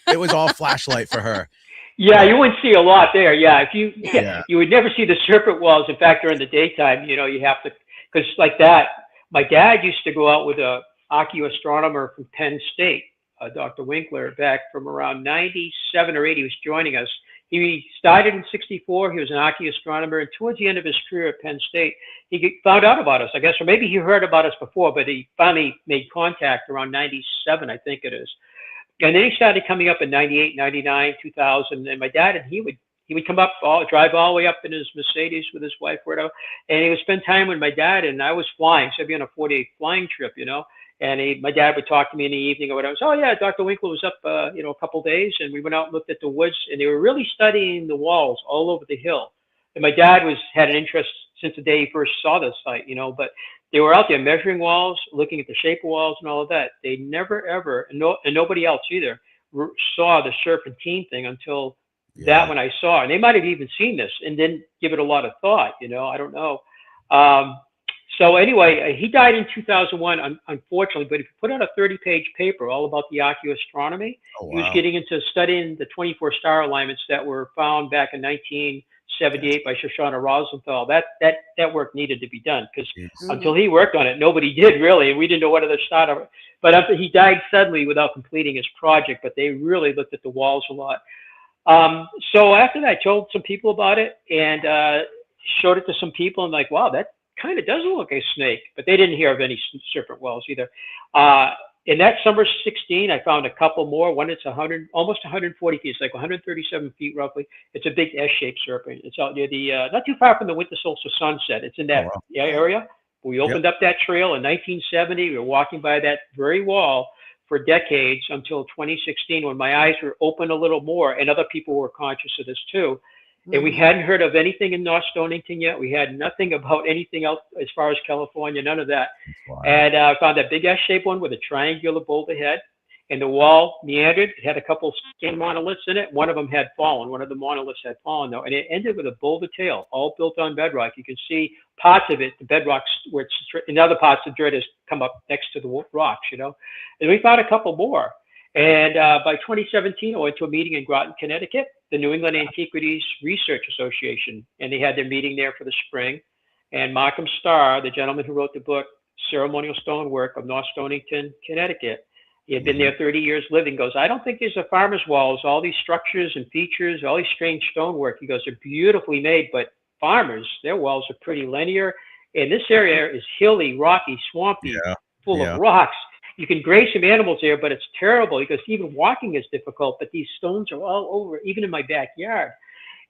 It was all flashlight for her. Yeah, you wouldn't see a lot there. Yeah, if you would never see the serpent walls. In fact, during the daytime, you know, you have to, because like that, my dad used to go out with a archaeoastronomer from Penn State, Dr. Winkler, back from around 97 or 80. He was joining us. He started in 64. He was an archaeoastronomer, and towards the end of his career at Penn State, he found out about us, I guess, or maybe he heard about us before, but he finally made contact around 97, I think it is. And then he started coming up in 98, 99, 2000, and my dad, and he would come up, drive all the way up in his Mercedes with his wife, whatever, and he would spend time with my dad, and I was flying, so I'd be on a 40-day flying trip, you know. And my dad would talk to me in the evening or whatever. So, yeah, Dr. Winkler was up, you know, a couple of days, and we went out and looked at the woods, and they were really studying the walls all over the hill. And my dad had an interest since the day he first saw the site, you know, but they were out there measuring walls, looking at the shape of walls and all of that. They never, ever, and nobody else either, saw the serpentine thing until that one I saw. And they might have even seen this and didn't give it a lot of thought, you know, I don't know. So anyway, he died in 2001, unfortunately. But if you put out a 30-page paper all about the archaeoastronomy, Oh, he was wow. getting into studying the 24 star alignments that were found back in 1978 by Shoshana Rosenthal. That work needed to be done because until he worked on it, nobody did really, and we didn't know what other star. But he died suddenly without completing his project. But they really looked at the walls a lot. So after that, I told some people about it and showed it to some people, and like, wow, that kind of does look like a snake. But they didn't hear of any serpent wells either. In that summer 16, I found a couple more. One that's almost 140 feet. It's like 137 feet roughly. It's a big S-shaped serpent. It's out near the, not too far from the winter solstice sunset. It's in that area. We opened up that trail in 1970. We were walking by that very wall for decades until 2016 when my eyes were open a little more and other people were conscious of this too. And we hadn't heard of anything in North Stonington yet. We had nothing about anything else as far as California, none of that. Wow. And I found that big S-shaped one with a triangular boulder head. And the wall meandered. It had a couple skin monoliths in it. One of them had fallen. One of the monoliths had fallen, though. And it ended with a boulder tail, all built on bedrock. You can see parts of it, the bedrock, where it's, in other parts, the dirt has come up next to the rocks, you know. And we found a couple more. And by 2017, I went to a meeting in Groton, Connecticut, the New England Antiquities Research Association. And they had their meeting there for the spring. And Markham Starr, the gentleman who wrote the book, Ceremonial Stonework of North Stonington, Connecticut, he had been there 30 years living, goes, I don't think there's a farmer's walls, all these structures and features, all these strange stonework. He goes, they're beautifully made, but farmers, their walls are pretty linear. And this area is hilly, rocky, swampy, full of rocks. You can graze some animals there, but it's terrible because even walking is difficult, but these stones are all over, even in my backyard.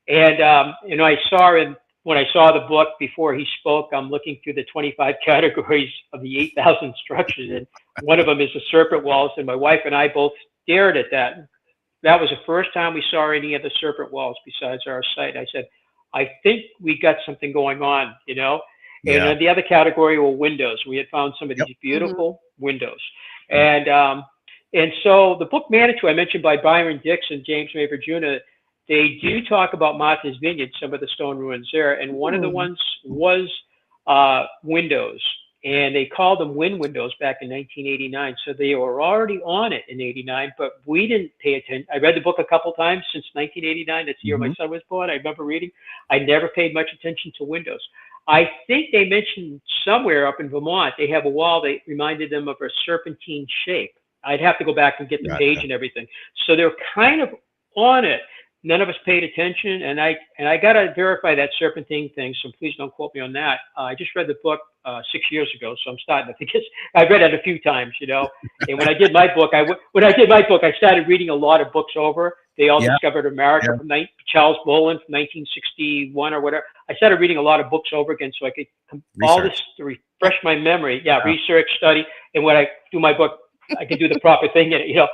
And, you know, when I saw the book before he spoke, I'm looking through the 25 categories of the 8,000 structures, and one of them is the serpent walls, and my wife and I both stared at that. That was the first time we saw any of the serpent walls besides our site. I said, I think we got something going on, you know? And the other category were windows. We had found some of these beautiful windows. And so the book Manitou, I mentioned by Byron Dix and James Mavor Jr., they do talk about Martha's Vineyard, some of the stone ruins there. And one of the ones was windows. And they called them wind windows back in 1989. So they were already on it in 89, but we didn't pay attention. I read the book a couple times since 1989. That's the year my son was born. I remember reading. I never paid much attention to windows. I think they mentioned somewhere up in Vermont, they have a wall that reminded them of a serpentine shape. I'd have to go back and get the page and everything. So they're kind of on it. None of us paid attention, and I got to verify that serpentine thing, so please don't quote me on that. I just read the book 6 years ago, so I'm starting to think I've read it a few times, you know. And when I did my book, I started reading a lot of books over. They all discovered America from Charles Boland from 1961 or whatever. I started reading a lot of books over again so I could all this to refresh my memory. Research, study, and when I do my book, I can do the proper thing in it, you know.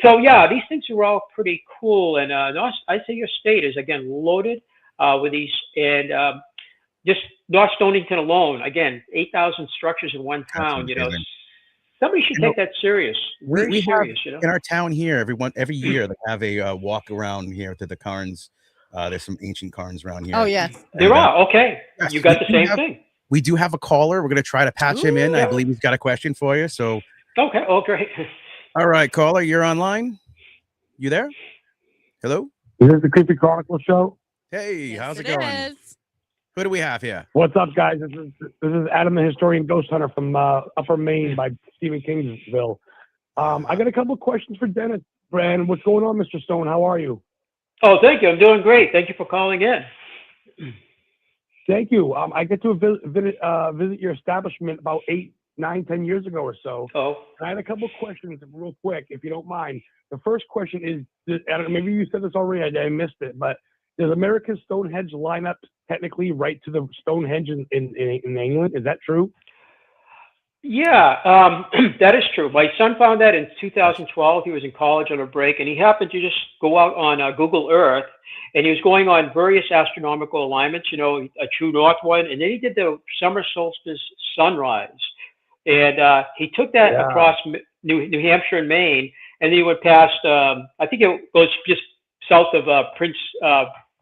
So these things are all pretty cool, and I'd say your state is again loaded with these, and just North Stonington alone, again, 8,000 structures in one town. You know, somebody should take that serious. Very serious, you know. In our town here, every year they have a walk around here to the cairns. There's some ancient cairns around here. Oh yes, there are. Okay, yes, you got the same thing. We do have a caller. We're going to try to patch him in. I believe he's got a question for you. So. Okay. Oh, great. All right, caller, you're online. You there? Hello? Is this the Creepy Chronicles show? Hey, how's it going? Who do we have here? What's up, guys? This is Adam, the historian ghost hunter from Upper Maine by Stephen Kingsville. I got a couple of questions for Dennis. Brand, what's going on, Mr. Stone? How are you? Oh, thank you. I'm doing great. Thank you for calling in. Thank you. I get to visit your establishment about 9-10 years ago or so. I had a couple of questions real quick, if you don't mind. The first question is, I don't know, maybe you said this already, I missed it, but does American Stonehenge line up technically right to the Stonehenge in England? Is that true? Yeah, that is true. My son found that in 2012. He was in college on a break, and he happened to just go out on Google Earth, and he was going on various astronomical alignments, you know, a true north one, and then he did the summer solstice sunrise. And he took that across New Hampshire and Maine, and then he went past, I think it goes just south of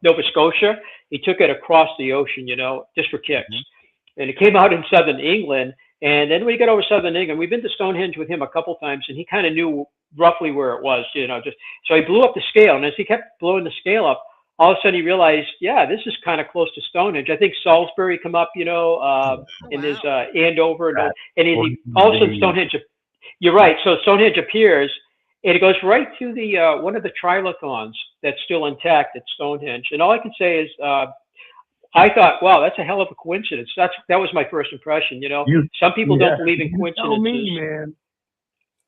Nova Scotia. He took it across the ocean, you know, just for kicks. and it came out in Southern England. And then we got over Southern England. We've been to Stonehenge with him a couple times, and he kind of knew roughly where it was, just so he blew up the scale. And as he kept blowing the scale up, all of a sudden he realized, yeah, this is kind of close to Stonehenge. I think Salisbury come up, and there's Andover, and all of a sudden Stonehenge. You're right. So Stonehenge appears, and it goes right to the one of the trilithons that's still intact at Stonehenge. And all I can say is, I thought, wow, that's a hell of a coincidence. That was my first impression. Some people don't believe in coincidences. Tell me, man.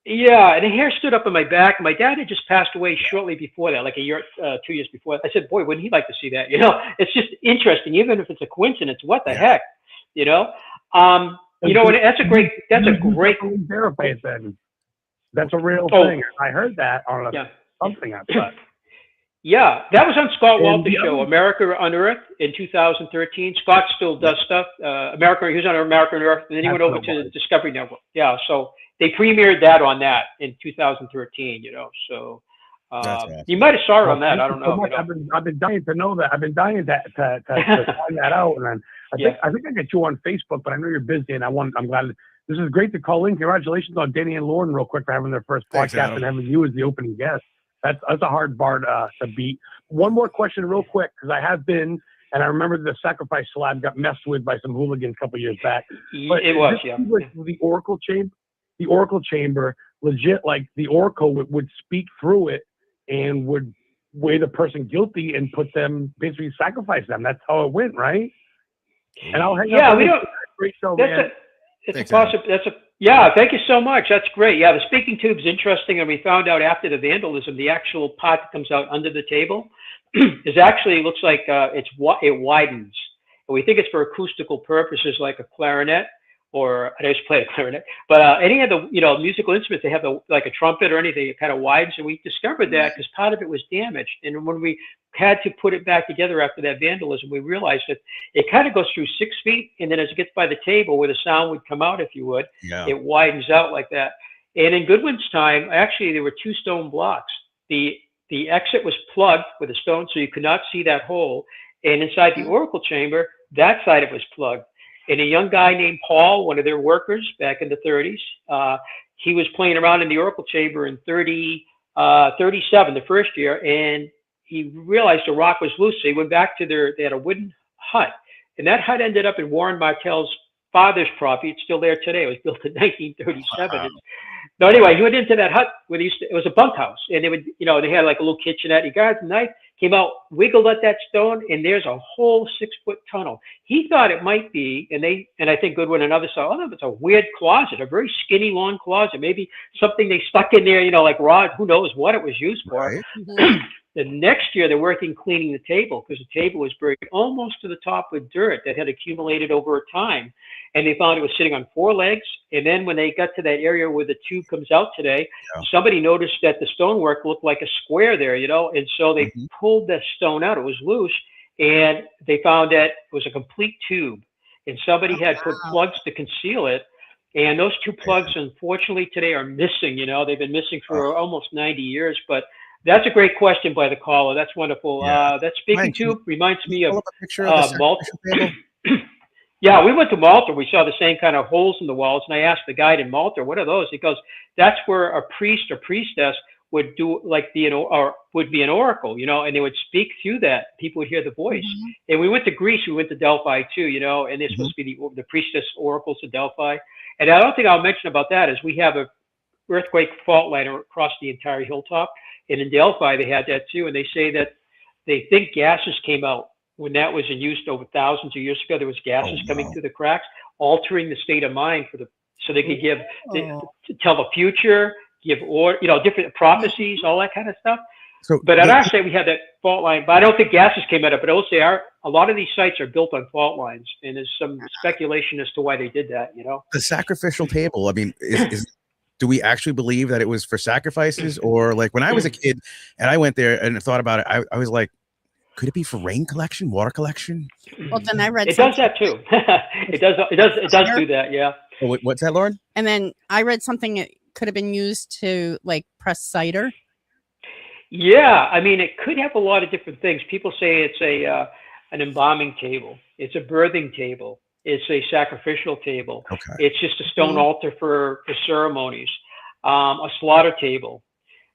Yeah, and a hair stood up on my back. My dad had just passed away shortly before that, like a year, 2 years before. I said, boy, wouldn't he like to see that? It's just interesting, even if it's a coincidence. What the heck, And that's a great. Verify it then. That's a real thing. I heard that on something I thought. Yeah, that was on Scott Walter's show, America Unearthed, in 2013. Scott still does stuff. He was on America Unearthed, and then he went over to the Discovery Network. Yeah, so they premiered that on that in 2013. So you might have saw it on that. I don't know. I've been dying to know that. I've been dying to find that out. And I think I got you on Facebook, but I know you're busy, and I'm glad. This is great to call in. Congratulations on Danny and Lauren, real quick, for having their first podcast and having you as the opening guest. That's a hard bar to beat. One more question real quick, because I have been, and I remember the sacrifice slab got messed with by some hooligans a couple years back. But it was, like the Oracle chamber, legit, like the Oracle would speak through it and would weigh the person guilty and put them, basically sacrifice them. That's how it went, right? And I'll hang up. We don't. Great show, man. Thank you so much. That's great. Yeah, the speaking tube's interesting, and we found out after the vandalism, the actual part that comes out under the table is actually looks like it widens, and we think it's for acoustical purposes, like a clarinet, or I used to play a clarinet, but any of the musical instruments, they have like a trumpet or anything, it kind of widens, and we discovered that because part of it was damaged, and when we had to put it back together after that vandalism, we realized that it kind of goes through 6 feet, and then as it gets by the table where the sound would come out, if you would, it widens out like that. And in Goodwin's time, actually, there were 2 stone blocks. The exit was plugged with a stone, so you could not see that hole. And inside the Oracle chamber, that side it was plugged. And a young guy named Paul, one of their workers back in the 30s, he was playing around in the Oracle chamber in 37, the first year, and he realized the rock was loose, so he went back to they had a wooden hut. And that hut ended up in Warren Martell's father's property. It's still there today. It was built in 1937. Wow. No, anyway, he went into that hut where it was a bunkhouse, and they had like a little kitchenette. He got a knife, came out, wiggled at that stone, and there's a whole 6-foot tunnel. He thought it might be, and I think Goodwin and others saw, it's a weird closet, a very skinny, long closet, maybe something they stuck in there, like rod, who knows what it was used for. Right. The next year, they're working cleaning the table because the table was buried almost to the top with dirt that had accumulated over time. And they found it was sitting on 4 legs. And then when they got to that area where the tube comes out today, somebody noticed that the stonework looked like a square there, and so they pulled the stone out. It was loose, and they found that it was a complete tube. And somebody had put plugs to conceal it. And those 2 plugs, unfortunately, today are missing. They've been missing for almost 90 years, but that's a great question by the caller. That's wonderful. That speaking tube reminds me of Malta. Yeah, we went to Malta. We saw the same kind of holes in the walls, and I asked the guide in Malta, "What are those?" He goes, "That's where a priest or priestess would do would be an oracle, and they would speak through that. People would hear the voice." And we went to Greece. We went to Delphi too, and they're supposed to be the priestess oracles of Delphi. And the other thing I'll mention about that is we have a earthquake fault line across the entire hilltop. And in Delphi, they had that too. And they say that they think gases came out when that was in use over thousands of years ago. There was gases coming through the cracks, altering the state of mind so they could tell the future, give different prophecies, all that kind of stuff. But I'd also say we had that fault line, but I don't think gases came out of it. But I will say a lot of these sites are built on fault lines, and there's some speculation as to why they did that. The sacrificial table. I mean, do we actually believe that it was for sacrifices, or like when I was a kid and I went there and thought about it, I was like, could it be for rain collection, water collection? Well, then I read it does that too. It does do that. Yeah. Oh, what's that, Lauren? And then I read something it could have been used to like press cider. Yeah, I mean, it could have a lot of different things. People say it's an embalming table. It's a birthing table. It's a sacrificial table. Okay. It's just a stone altar for ceremonies, a slaughter table.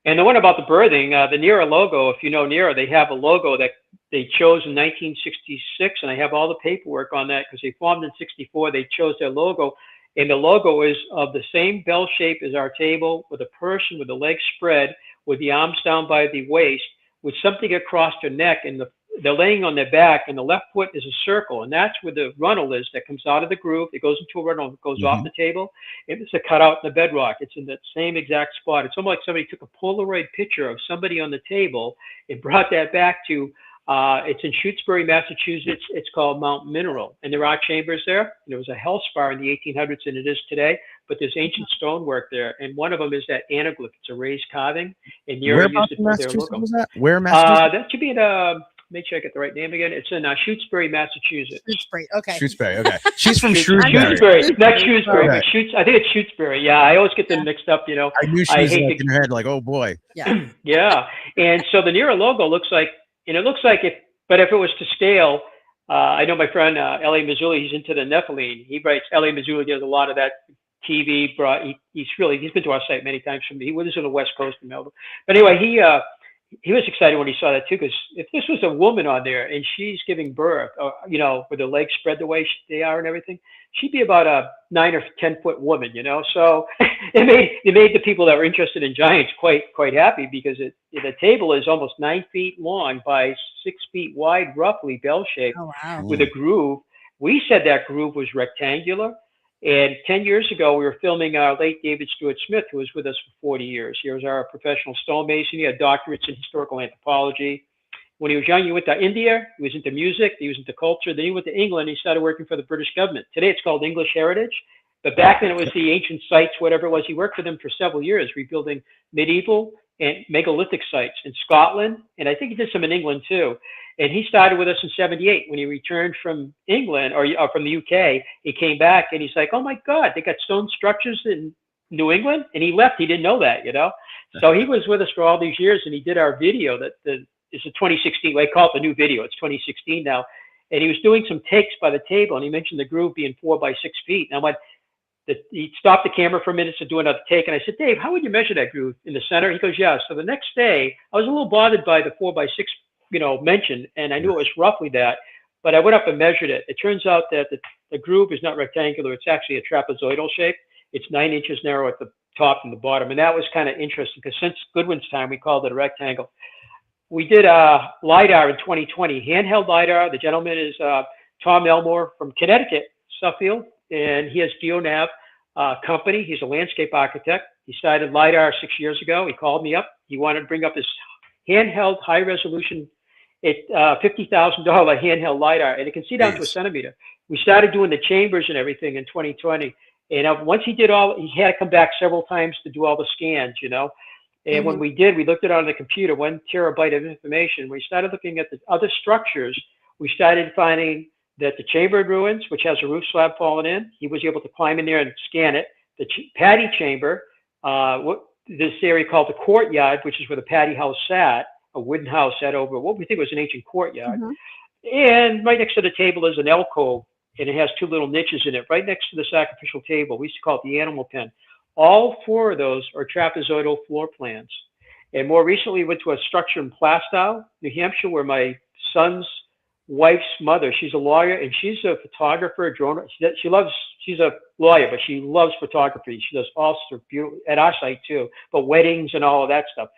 And the one about the birthing, the NERA logo, if you know NERA, they have a logo that they chose in 1966, and I have all the paperwork on that because they formed in 64. They chose their logo, and the logo is of the same bell shape as our table, with a person with the legs spread, with the arms down by the waist, with something across their neck, and they're laying on their back, and the left foot is a circle, and that's where the runnel is that comes out of the groove. It goes into a runnel, it goes off the table, and it's a cutout in the bedrock. It's in that same exact spot. It's almost like somebody took a Polaroid picture of somebody on the table and brought that back to, it's in Shutesbury, Massachusetts. It's called Mount Mineral, and there are chambers there. There was a hell spar in the 1800s, and it is today, but there's ancient stonework there, and one of them is that anaglyph. It's a raised carving, and Nero used it for their logo. Was that? Where Massachusetts? That should be in make sure I get the right name again. It's in Shutesbury, Massachusetts. Shutesbury, okay. Shutesbury, okay. She's from Shrewsbury. Shutesbury, not Shrewsbury, Okay. but I think it's Shutesbury. Yeah, I always get them mixed up, you know. I knew she was like in her head, like, oh boy. Yeah. Yeah, and so the NERA logo looks like, and it looks like if it was to scale, I know my friend Ellie Mazzulli, he's into the Nephilim. He writes, Ellie Mazzulli does a lot of that TV. He's been to our site many times. He lives on the West Coast in Melbourne. But anyway, he was excited when he saw that too, because if this was a woman on there and she's giving birth, or, you know, with her legs spread the way they are and everything, she'd be about a 9 or 10 foot woman, you know. So it made the people that were interested in giants quite happy, because the table is almost 9 feet long by 6 feet wide, roughly bell shaped, with a groove. We said that groove was rectangular. And 10 years ago, we were filming our late David Stewart Smith, who was with us for 40 years. He was our professional stonemason. He had doctorates in historical anthropology. When he was young, he went to India. He was into music. He was into culture. Then he went to England. He started working for the British government. Today, it's called English Heritage. But back then, it was the ancient sites, whatever it was. He worked for them for several years, rebuilding medieval and megalithic sites in Scotland. And I think he did some in England, too. And he started with us in 78. When he returned from England, or from the UK, he came back and he's like, oh my God, they got stone structures in New England? And he left. He didn't know that, you know? So he was with us for all these years, and he did our video it's a 2016. I call it the new video. It's 2016 now. And he was doing some takes by the table, and he mentioned the groove being 4 by 6 feet. And I went, he stopped the camera for a minute to do another take. And I said, Dave, how would you measure that groove in the center? He goes, yeah. So the next day, I was a little bothered by the 4 by 6, mentioned, and I knew it was roughly that, but I went up and measured it. It turns out that the groove is not rectangular. It's actually a trapezoidal shape. It's 9 inches narrow at the top and the bottom. And that was kind of interesting, because since Goodwin's time, we called it a rectangle. We did LiDAR in 2020, handheld LiDAR. The gentleman is Tom Elmore from Connecticut, Suffield, and he has GeoNav company. He's a landscape architect. He started LiDAR 6 years ago. He called me up. He wanted to bring up his handheld high resolution, $50,000 handheld LiDAR, and it can see down to a centimeter. We started doing the chambers and everything in 2020. And once he did he had to come back several times to do all the scans, you know. And when we looked at it on the computer, 1 terabyte of information. We started looking at the other structures. We started finding that the chamber ruins, which has a roof slab fallen in, he was able to climb in there and scan it. The patty chamber, this area called the courtyard, which is where the patty house sat, a wooden house set over what we think was an ancient courtyard. And right next to the table is an alcove, and it has 2 little niches in it, right next to the sacrificial table. We used to call it the animal pen. All 4 of those are trapezoidal floor plans. And more recently, we went to a structure in Plastow, New Hampshire, where my son's wife's mother, she's a lawyer, and she's a photographer, a drone. She's a lawyer, but she loves photography. She does all sorts of beautiful, at our site too, but weddings and all of that stuff.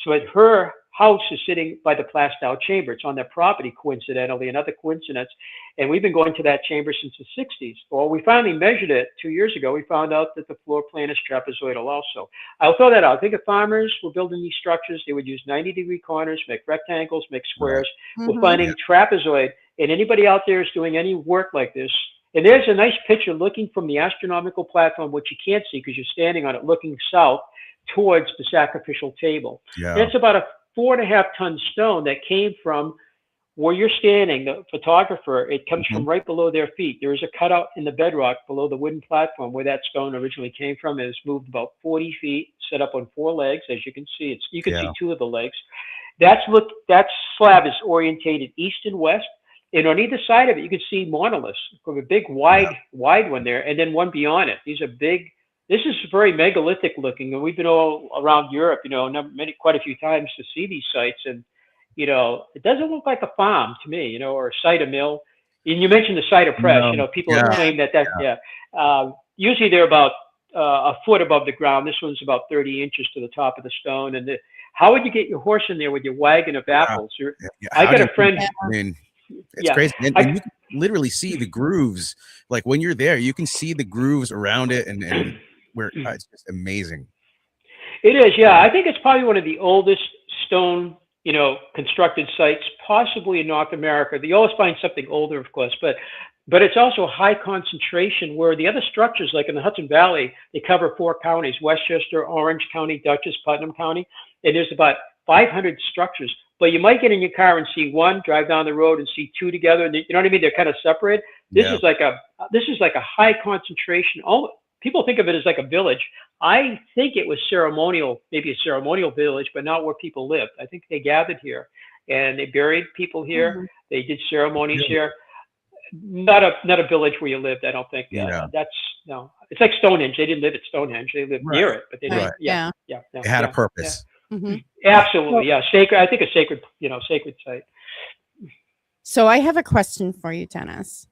So her house is sitting by the Plastow chamber. It's on their property, coincidentally, another coincidence. And we've been going to that chamber since the 60s. Well, we finally measured it 2 years ago. We found out that the floor plan is trapezoidal also. I'll throw that out. I think if farmers were building these structures, they would use 90-degree corners, make rectangles, make squares. We're finding trapezoid. And anybody out there is doing any work like this. And there's a nice picture looking from the astronomical platform, which you can't see because you're standing on it, looking south towards the sacrificial table. Yeah. And it's about a 4.5-ton stone that came from where you're standing, the photographer. It comes from right below their feet. There is a cutout in the bedrock below the wooden platform where that stone originally came from. It's moved about 40 feet, set up on 4 legs. As you can see, you can see 2 of the legs. That slab is orientated east and west. And on either side of it, you can see monoliths from a big, wide one there, and then one beyond it. These are big. This is very megalithic looking, and we've been all around Europe, quite a few times to see these sites. And, it doesn't look like a farm to me, or a cider mill. And you mentioned the cider press. People have claimed that. Usually they're about a foot above the ground. This one's about 30 inches to the top of the stone. And how would you get your horse in there with your wagon of apples? I got a friend. I mean, it's crazy. And you can literally see the grooves. Like when you're there, you can see the grooves around it, and where it's just amazing. It is, yeah. I think it's probably one of the oldest stone, constructed sites, possibly in North America. You always find something older, of course, but it's also a high concentration where the other structures, like in the Hudson Valley, they cover 4 counties: Westchester, Orange County, Dutchess, Putnam County, and there's about 500 structures. But you might get in your car and see one, drive down the road and see 2 together. And you know what I mean? They're kind of separate. This is like a high concentration. People think of it as like a village. I think it was ceremonial, maybe a ceremonial village, but not where people lived. I think they gathered here and they buried people here. Mm-hmm. They did ceremonies here. Not a village where you lived, I don't think. It's like Stonehenge. They didn't live at Stonehenge. They lived near it, but they didn't. It had a purpose. Mm-hmm. Absolutely, sacred. I think a sacred site. So I have a question for you, Dennis.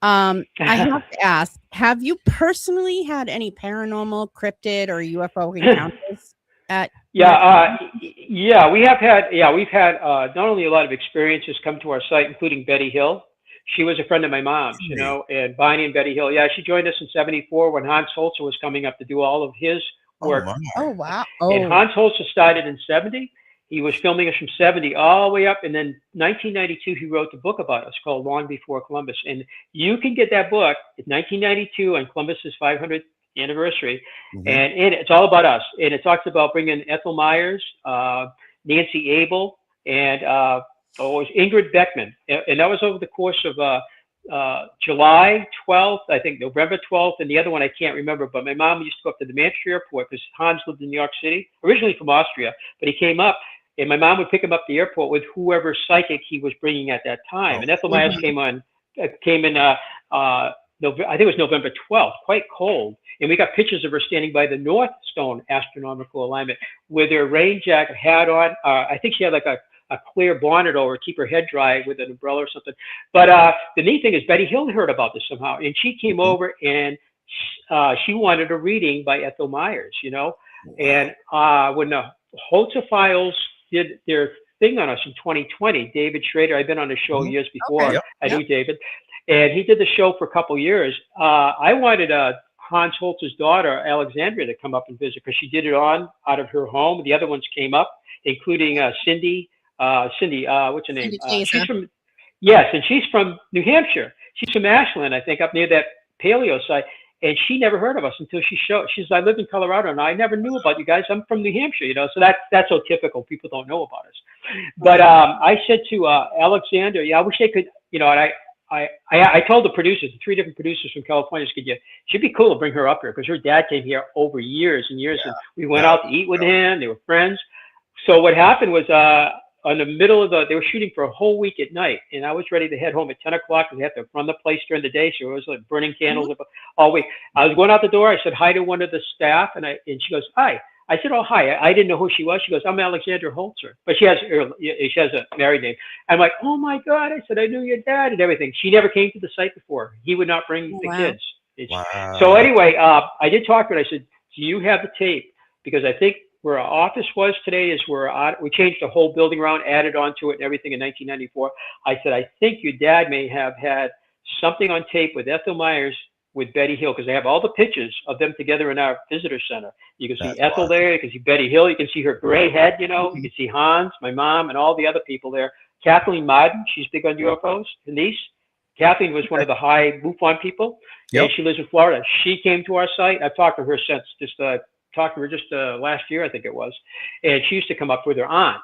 I have to ask: have you personally had any paranormal, cryptid, or UFO encounters? We've had not only a lot of experiences come to our site, including Betty Hill. She was a friend of my mom's, and Bonnie and Betty Hill. Yeah, she joined us in '74 when Hans Holzer was coming up to do all of his work. Oh, wow. And Hans Holzer started in '70. He was filming us from '70 all the way up. And then 1992, he wrote the book about us called Long Before Columbus. And you can get that book in 1992 on Columbus's 500th anniversary. Mm-hmm. And it's all about us. And it talks about bringing Ethel Myers, Nancy Abel, and it was Ingrid Beckman. And that was over the course of July 12th, I think November 12th, and the other one I can't remember. But my mom used to go up to the Manchester airport because Hans lived in New York City, originally from Austria, but he came up, and my mom would pick him up at the airport with whoever psychic he was bringing at that time. And Ethel Myers came in, I think it was November 12th, quite cold. And we got pictures of her standing by the North Stone astronomical alignment with her rain jacket, hat on. I think she had like a clear bonnet over, keep her head dry with an umbrella or something. But the neat thing is Betty Hill heard about this somehow, and she came over and she wanted a reading by Ethel Myers, And when the Holzer Files did their thing on us in 2020, David Schrader, I've been on the show years before. Okay. I knew David, and he did the show for a couple of years. I wanted Hans Holzer's daughter, Alexandria, to come up and visit because she did it out of her home. The other ones came up, including Cindy, what's her name? She's from, and she's from New Hampshire. She's from Ashland, I think, up near that paleo site. And she never heard of us until I live in Colorado, and I never knew about you guys. I'm from New Hampshire, so that's so typical. People don't know about us. But I said to Alexander, I wish they could, and I told the producers, the 3 different producers from California, she'd be cool to bring her up here because her dad came here over years and years, and we went out to eat with him. They were friends. So what happened was, on the middle of they were shooting for a whole week at night, and I was ready to head home at 10 o'clock because we had to run the place during the day. So it was like burning candles all week. I was going out the door. I said hi to one of the staff, and she goes, hi. I said, oh, hi. I didn't know who she was. She goes, I'm Alexandra Holzer, but she has a married name. I'm like, oh my God. I said, I knew your dad and everything. She never came to the site before. He would not bring the kids. So anyway, I did talk to her. I said, do you have the tape? Because I think where our office was today is where we changed the whole building around, added onto it and everything in 1994. I said, I think your dad may have had something on tape with Ethel Myers with Betty Hill, because they have all the pictures of them together in our visitor center. You can see Ethel there, you can see Betty Hill, you can see her gray head, you can see Hans, my mom, and all the other people there. Kathleen Marden, she's big on UFOs, her niece. Kathleen was one of the high MUFON people, and she lives in Florida. She came to our site. I've talked to her since, talked to her just last year, I think it was. And she used to come up with her aunt,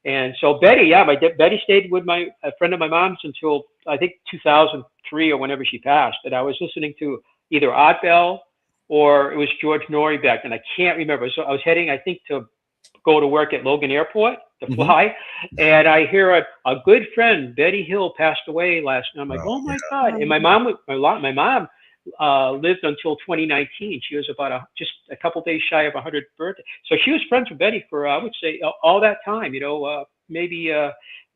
And so Betty, Betty stayed with a friend of my mom's until I think 2003 or whenever she passed. And I was listening to either Art Bell or it was George Norrie back then. I can't remember. So I was heading, I think, to go to work at Logan Airport to fly, and I hear a good friend, Betty Hill, passed away last night. I'm like, oh my God! And my mom lived until 2019. She was about just a couple days shy of 100th birthday. So she was friends with Betty for I would say all that time. Maybe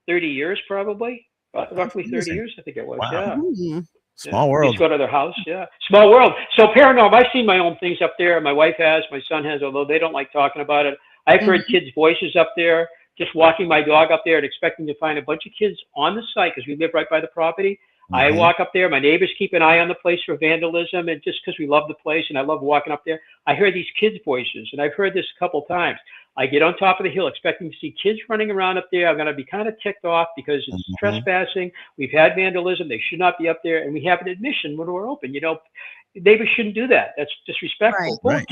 30 years probably. Roughly 30 years, I think it was. Wow. Yeah. Small world. Just go to their house. Yeah. Small world. So paranormal, I've seen my own things up there. My wife has, my son has, although they don't like talking about it. I've heard kids' voices up there, just walking my dog up there and expecting to find a bunch of kids on the site because we live right by the property. I walk up there. My neighbors keep an eye on the place for vandalism, and just because we love the place and I love walking up there, I hear these kids' voices, and I've heard this a couple times. I get on top of the hill expecting to see kids running around up there. I'm going to be kind of ticked off because it's trespassing. We've had vandalism. They should not be up there, and we have an admission when we're open. Neighbors shouldn't do that. That's disrespectful. Right.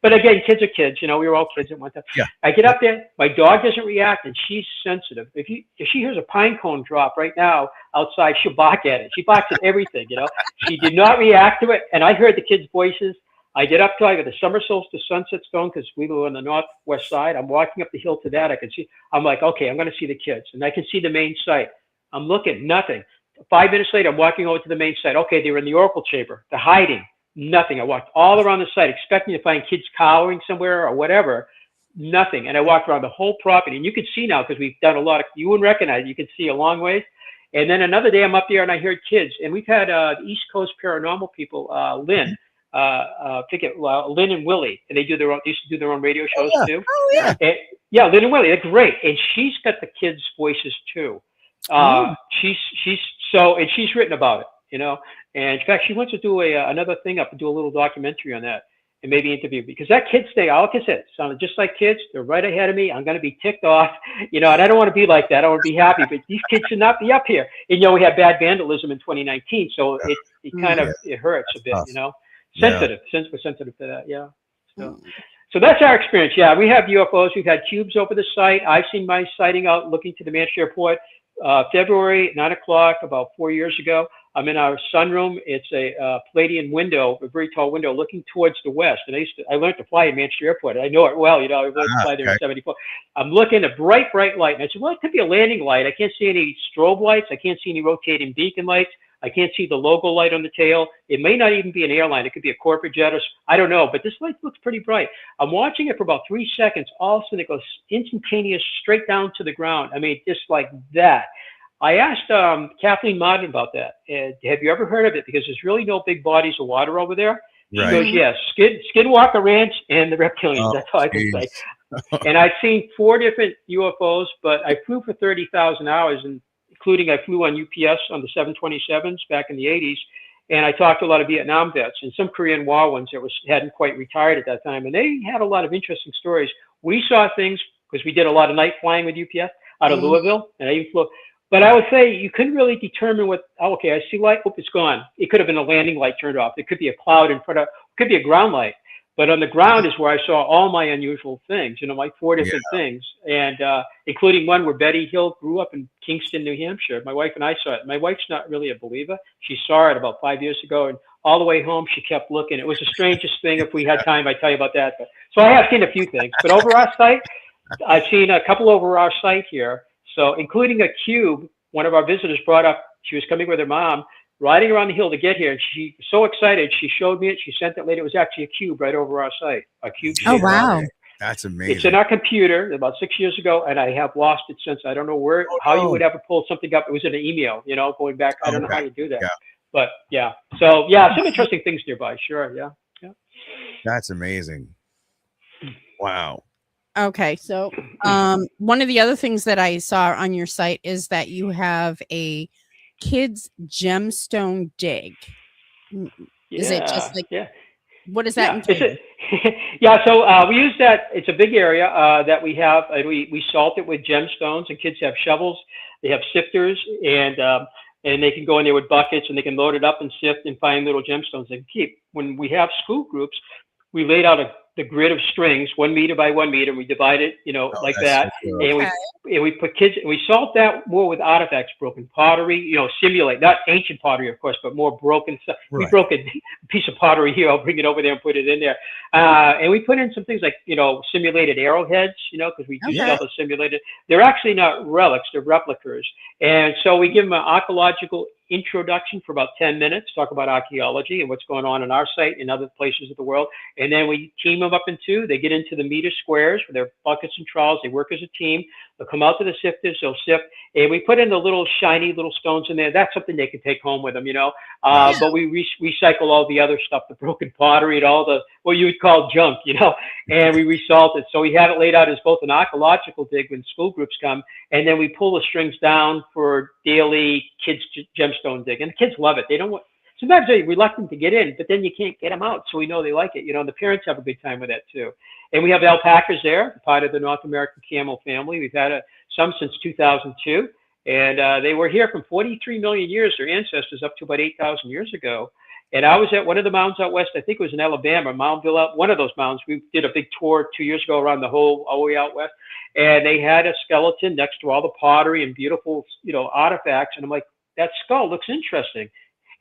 But again, kids are kids. We were all kids at one time. Yeah. I get up there. My dog doesn't react, and she's sensitive. If she hears a pine cone drop right now outside, she'll bark at it. She barks at everything. She did not react to it, and I heard the kids' voices. I get up to the somersaults to Sunset Stone because we live on the northwest side. I'm walking up the hill to that. I can see. I'm like, okay, I'm going to see the kids, and I can see the main site. I'm looking, nothing. 5 minutes later, I'm walking over to the main site. Okay, they were in the Oracle Chamber. They're hiding. Nothing. I walked all around the site, expecting to find kids cowering somewhere or whatever. Nothing. And I walked around the whole property, and you can see now because we've done a lot of. You wouldn't recognize it. You can see a long ways. And then another day, I'm up there and I heard kids, and we've had the East Coast paranormal people, Lynn. Lynn and Willie, and they used to do their own radio shows too. Oh yeah. And, Lynn and Willie, they're great, and she's got the kids' voices too. She's written about it, And in fact, she wants to do another thing up and do a little documentary on that, and maybe interview, because that kids thing, like I said, sounded just like kids. They're right ahead of me. I'm going to be ticked off, and I don't want to be like that. I want to be happy, but these kids should not be up here. And we had bad vandalism in 2019, so it kind of it hurts a bit, Sensitive, we're sensitive to that, yeah. So that's our experience. Yeah, we have UFOs. We've had cubes over the site. I've seen my sighting out looking to the Manchester Airport. February, 9 o'clock, about 4 years ago. I'm in our sunroom. It's a Palladian window, a very tall window looking towards the west. And I learned to fly in Manchester Airport. I know it well. I learned to fly there in 74. I'm looking at bright light. And I said, well, it could be a landing light. I can't see any strobe lights. I can't see any rotating beacon lights. I can't see the logo light on the tail. It may not even be an airline. It could be a corporate jet or I don't know, but this light looks pretty bright. I'm watching it for about 3 seconds. All of a sudden it goes instantaneous straight down to the ground. I mean, just like that. I asked Kathleen Martin about that. Have you ever heard of it? Because there's really no big bodies of water over there. She goes, yes, Skinwalker Ranch and the reptilians. That's all I can say. And I've seen 4 different UFOs, but I flew for 30,000 hours, and including I flew on UPS on the 727s back in the 80s. And I talked to a lot of Vietnam vets and some Korean War ones that hadn't quite retired at that time. And they had a lot of interesting stories. We saw things because we did a lot of night flying with UPS out of Louisville. And I even flew. But I would say you couldn't really determine okay, I see light. It's gone. It could have been a landing light turned off. It could be a cloud in front of, it could be a ground light. But on the ground is where I saw all my unusual things, like 4 different things, and including one where Betty Hill grew up in Kingston, New Hampshire. My wife and I saw it. My wife's not really a believer. She saw it about 5 years ago, and all the way home, she kept looking. It was the strangest thing. If we had time, I'd tell you about that. So I have seen a few things. But over our site, I've seen a couple over our site here. So including a cube, one of our visitors brought up, she was coming with her mom, riding around the hill to get here, and she was so excited. She showed me it. She sent it later. It was actually a cube right over our site. A cube. Oh wow, that's amazing. It's in our computer about 6 years ago, and I have lost it since. I don't know how you would ever pull something up. It was in an email, going back. I don't know how you do that. Yeah. But yeah, so yeah, some interesting things nearby. Sure, yeah. That's amazing. Wow. Okay, so one of the other things that I saw on your site is that you have a kids gemstone dig. Is it just like what does that entail? So we use that. It's a big area that we have, and we salt it with gemstones, and kids have shovels, they have sifters, and they can go in there with buckets, and they can load it up and sift and find little gemstones they can keep. When we have school groups, we laid out a the grid of strings, 1 meter by 1 meter. And we divide it, like that. So cool. And we put kids, and we solved that more with artifacts, broken pottery, simulate, not ancient pottery, of course, but more broken stuff. Right. We broke a piece of pottery here. I'll bring it over there and put it in there. And we put in some things like, simulated arrowheads, because we do sell the simulated. They're actually not relics, they're replicas. And so we give them an archaeological introduction for about 10 minutes, talk about archaeology and what's going on in our site and other places of the world. And then we team them up in two. They get into the meter squares with their buckets and trowels. They work as a team. They'll come out to the sifters, they'll sift, and we put in the little shiny little stones in there. That's something they can take home with them, But we recycle all the other stuff, the broken pottery and all the, what you would call junk, and we resalt it. So we have it laid out as both an archaeological dig when school groups come, and then we pull the strings down for daily kids gemstone dig. And the kids love it. They don't want, sometimes they're reluctant to get in, but then you can't get them out. So we know they like it, and the parents have a good time with that too. And we have alpacas there, part of the North American camel family. We've had some since 2002. And they were here from 43 million years, their ancestors, up to about 8,000 years ago. And I was at one of the mounds out west, I think it was in Alabama, Moundville, one of those mounds. We did a big tour 2 years ago around all the way out west. And they had a skeleton next to all the pottery and beautiful, artifacts. And I'm like, that skull looks interesting.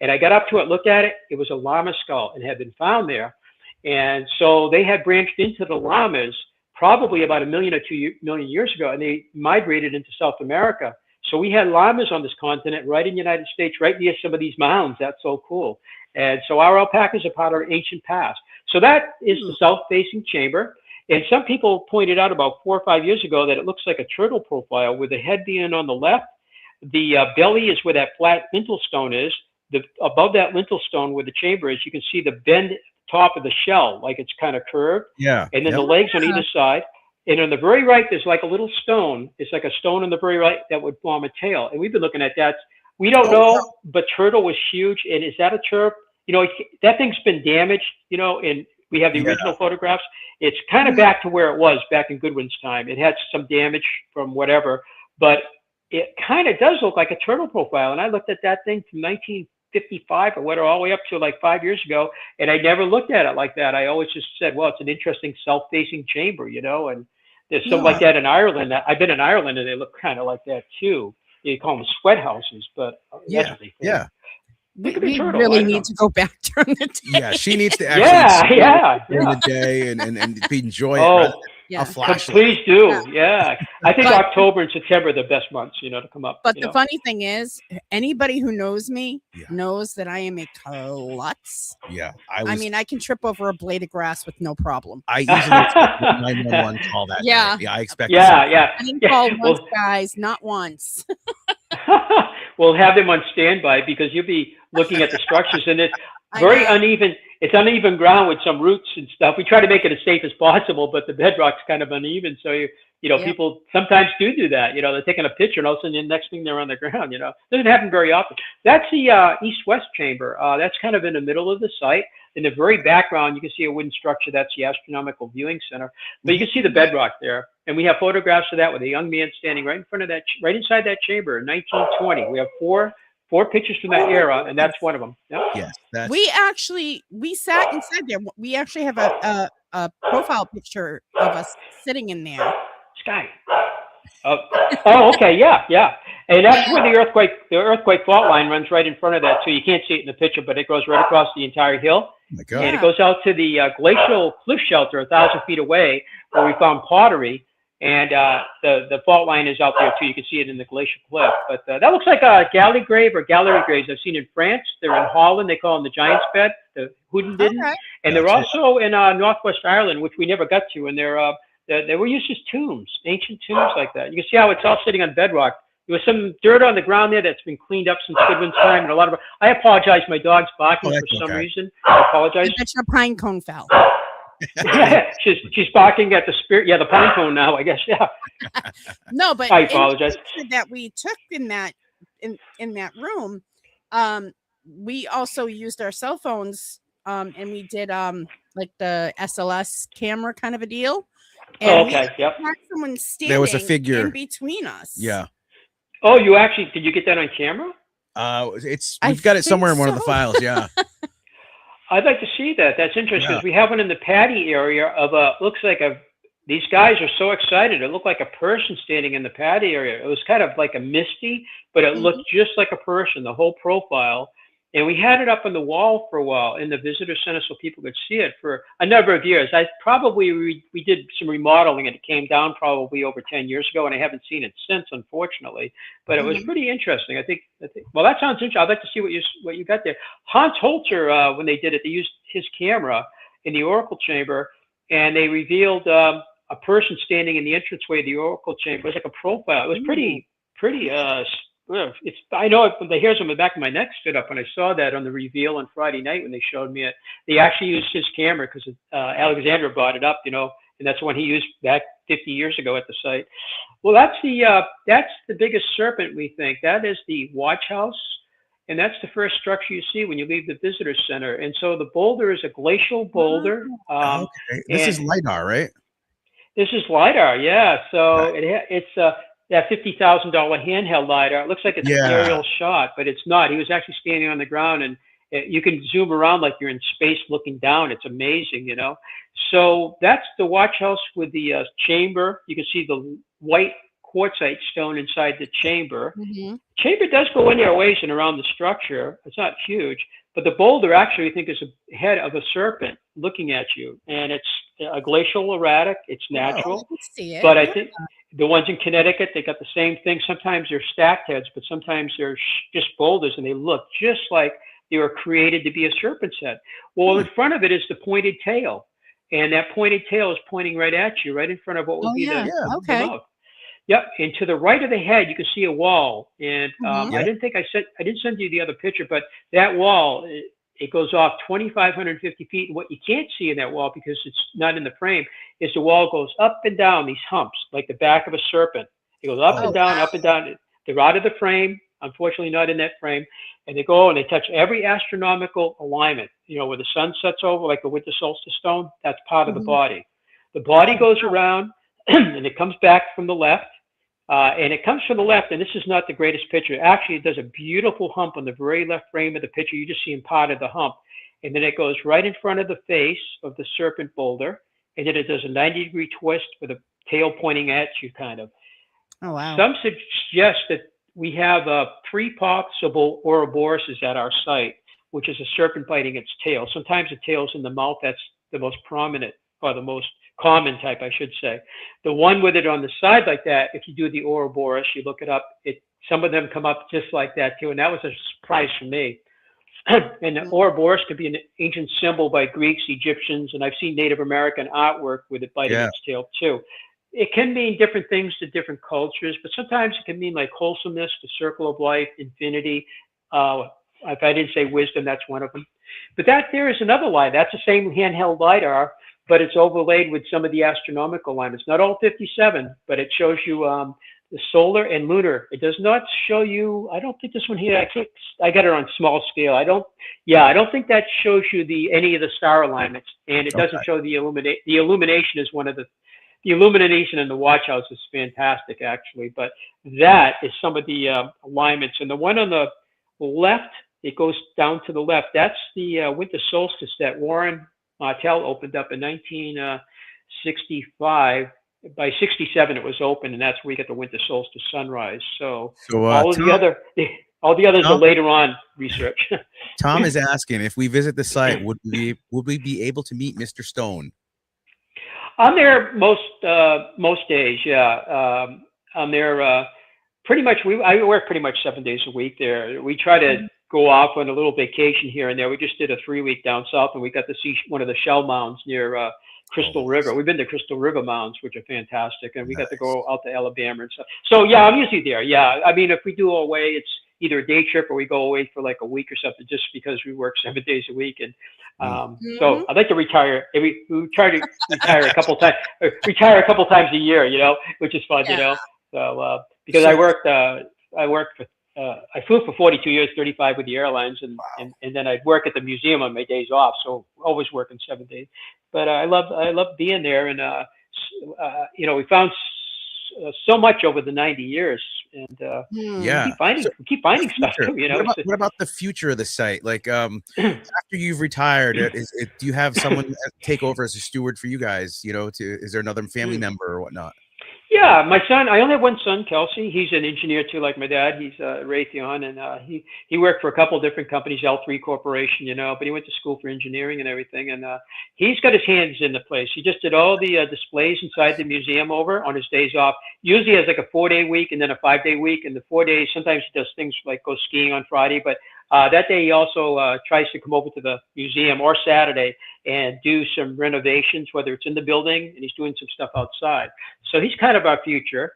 And I got up to it, looked at it. It was a llama skull and had been found there. And so they had branched into the llamas probably about 1 million or 2 million years ago, and they migrated into South America. So we had llamas on this continent, right in the United States, right near some of these mounds. That's so cool. And so our alpacas are part of our ancient past. So that is the south-facing chamber. And some people pointed out about 4 or 5 years ago that it looks like a turtle profile, with the head being on the left. The belly is where that flat lintel stone is. Above that lintel stone where the chamber is, you can see the bend top of the shell, like it's kind of curved. Yeah. And then the legs on either side. And on the very right, there's like a little stone. It's like a stone on the very right that would form a tail. And we've been looking at that. We don't know, but turtle was huge. And is that a chirp? That thing's been damaged, and we have the original photographs. It's kind of back to where it was back in Goodwin's time. It had some damage from whatever, but it kind of does look like a turtle profile. And I looked at that thing from 1955 or whatever, all the way up to like 5 years ago, and I never looked at it like that. I always just said, well, it's an interesting self-facing chamber, and there's some like that in Ireland. I've been in Ireland, and they look kind of like that too. You call them sweat houses, but we really need to go back during the day. Yeah, she needs to actually during the day and enjoy it. Please do. Yeah. I think October and September are the best months, to come up. But the funny thing is, anybody who knows me knows that I am a klutz. Yeah. I mean, I can trip over a blade of grass with no problem. I usually expect 911 call that. Yeah. Yeah, I expect. I didn't call once, guys, not once. We'll have them on standby, because you'll be looking at the structures, and it's very uneven. It's uneven ground with some roots and stuff. We try to make it as safe as possible, but the bedrock's kind of uneven. So people sometimes do that. They're taking a picture, and all of a sudden, the next thing they're on the ground. Doesn't happen very often. That's the east-west chamber. That's kind of in the middle of the site. In the very background, you can see a wooden structure. That's the Astronomical Viewing Center. But you can see the bedrock there, and we have photographs of that with a young man standing right in front of that, right inside that chamber in 1920. We have four pictures from that era, and that's one of them. Yep. Yes, we sat inside there. We actually have a profile picture of us sitting in there. Sky. Okay, yeah. And that's where the earthquake fault line runs right in front of that, so you can't see it in the picture, but it goes right across the entire hill. Oh my God. And it goes out to the glacial cliff shelter 1,000 feet away, where we found pottery. And the fault line is out there too. You can see it in the glacial cliff. But that looks like a gallery graves I've seen in France. They're in Holland. They call them the Giant's Bed, the Houdendidden. Okay. And they're also in Northwest Ireland, which we never got to. And they were used as tombs, ancient tombs like that. You can see how it's all sitting on bedrock. There was some dirt on the ground there that's been cleaned up since Goodwin's time, and I apologize. My dog's barking for some reason. I apologize. That's your pine cone fell. she's barking at the spirit. Yeah, the pine cone now, I guess. Yeah. No, but I apologize. That we took in that room, we also used our cell phones, and we did like the SLS camera kind of a deal. And someone standing there was a figure in between us. Yeah. Oh, did you get that on camera? We've got it somewhere in one of the files. Yeah. I'd like to see that. That's interesting Yeah. because we have one in the patio area of looks like these guys are so excited. It looked like a person standing in the patio area. It was kind of like a misty, but it looked just like a person, the whole profile. And we had it up on the wall for a while in the visitor center so people could see it for a number of years. We did some remodeling and it came down probably over 10 years ago, and I haven't seen it since, unfortunately. But it was pretty interesting. I think. Well, that sounds interesting. I'd like to see what you got there. Hans Holzer, when they did it, they used his camera in the Oracle chamber, and they revealed a person standing in the entranceway of the Oracle chamber. It was like a profile. It was pretty. I know the hairs on the back of my neck stood up when I saw that on the reveal on Friday night when they showed me it. They actually used his camera because Alexander brought it up, and that's the one he used back 50 years ago at the site. Well, that's the biggest serpent, we think. That is the watch house, and that's the first structure you see when you leave the visitor center. And so the boulder is a glacial boulder. Okay. This is LiDAR, right? This is LiDAR, yeah. So it's that $50,000 handheld LiDAR. It looks like it's an aerial shot, but it's not. He was actually standing on the ground, and you can zoom around like you're in space looking down. It's amazing, So that's the watch house with the chamber. You can see the white quartzite stone inside the chamber. Chamber does go in there a ways and around the structure. It's not huge, but the boulder actually, I think, is a head of a serpent looking at you, and it's a glacial erratic. It's natural. I can see it. But I think the ones in Connecticut, they got the same thing. Sometimes they're stacked heads, but sometimes they're just boulders, and they look just like they were created to be a serpent's head. Well, in front of it is the pointed tail, and that pointed tail is pointing right at you, right in front of what would be the mouth. Yep, and to the right of the head, you can see a wall. And I didn't send you the other picture, but that wall, it goes off 2,550 feet. And what you can't see in that wall, because it's not in the frame, is the wall goes up and down these humps, like the back of a serpent. It goes up and down, up and down. They're out of the frame, unfortunately not in that frame. And they go and they touch every astronomical alignment. Where the sun sets over, like the winter solstice stone, that's part of the body. The body goes around, and it comes back from the left. And it comes from the left, and this is not the greatest picture. Actually, it does a beautiful hump on the very left frame of the picture. You just see part of the hump. And then it goes right in front of the face of the serpent boulder. And then it does a 90-degree twist with a tail pointing at you, kind of. Oh, wow. Some suggest that we have 3 possible Ouroboroses at our site, which is a serpent biting its tail. Sometimes the tail's in the mouth. That's the most prominent, or the most common type, I should say. The one with it on the side like that, if you do the Ouroboros, you look it up, some of them come up just like that too, and that was a surprise for me. And the Ouroboros could be an ancient symbol by Greeks, Egyptians, and I've seen Native American artwork with it biting its tail too. It can mean different things to different cultures, but sometimes it can mean like wholesomeness, the circle of life, infinity. If I didn't say wisdom, that's one of them. But there is another line. That's the same handheld LiDAR, but it's overlaid with some of the astronomical alignments. Not all 57, but it shows you the solar and lunar. It does not show you, I don't think this one here, I got it on small scale. I don't think that shows you any of the star alignments, and it doesn't show the illumination is one of the illumination in the watch house is fantastic, actually, but that is some of the alignments. And the one on the left, it goes down to the left. That's the winter solstice that Warren Martell opened up in 1965. By 67, it was open, and that's where you get the winter solstice sunrise. So all the others are later on research. Tom is asking if we visit the site, would we be able to meet Mr. Stone? I'm there most days. Yeah, I'm there pretty much. I work pretty much 7 days a week there. We try to go off on a little vacation here and there. We just did a 3-week down south, and we got to see one of the shell mounds near Crystal River. We've been to Crystal River mounds, which are fantastic, and we got to go out to Alabama and stuff. So yeah, I'm usually there. Yeah, I mean, if we do away, it's either a day trip or we go away for like a week or something, just because we work 7 days a week. And so I'd like to retire. We try to retire a couple times. Retire a couple times a year, which is fun, So because I flew for 42 years, 35 with the airlines, and then I'd work at the museum on my days off, so always working 7 days. But I love being there, and we found so much over the 90 years, and Yeah. we keep finding stuff too. What about the future of the site? Like, after you've retired, do you have someone take over as a steward for you guys? Is there another family member or whatnot? Yeah, my son. I only have one son, Kelsey. He's an engineer too, like my dad. He's Raytheon, and he worked for a couple of different companies, L3 Corporation, but he went to school for engineering and everything. And he's got his hands in the place. He just did all the displays inside the museum over on his days off. Usually he has like a 4-day week and then a 5-day week. And the 4 days, sometimes he does things like go skiing on Friday, but that day he also tries to come over to the museum or Saturday and do some renovations, whether it's in the building, and he's doing some stuff outside. So he's kind of our future.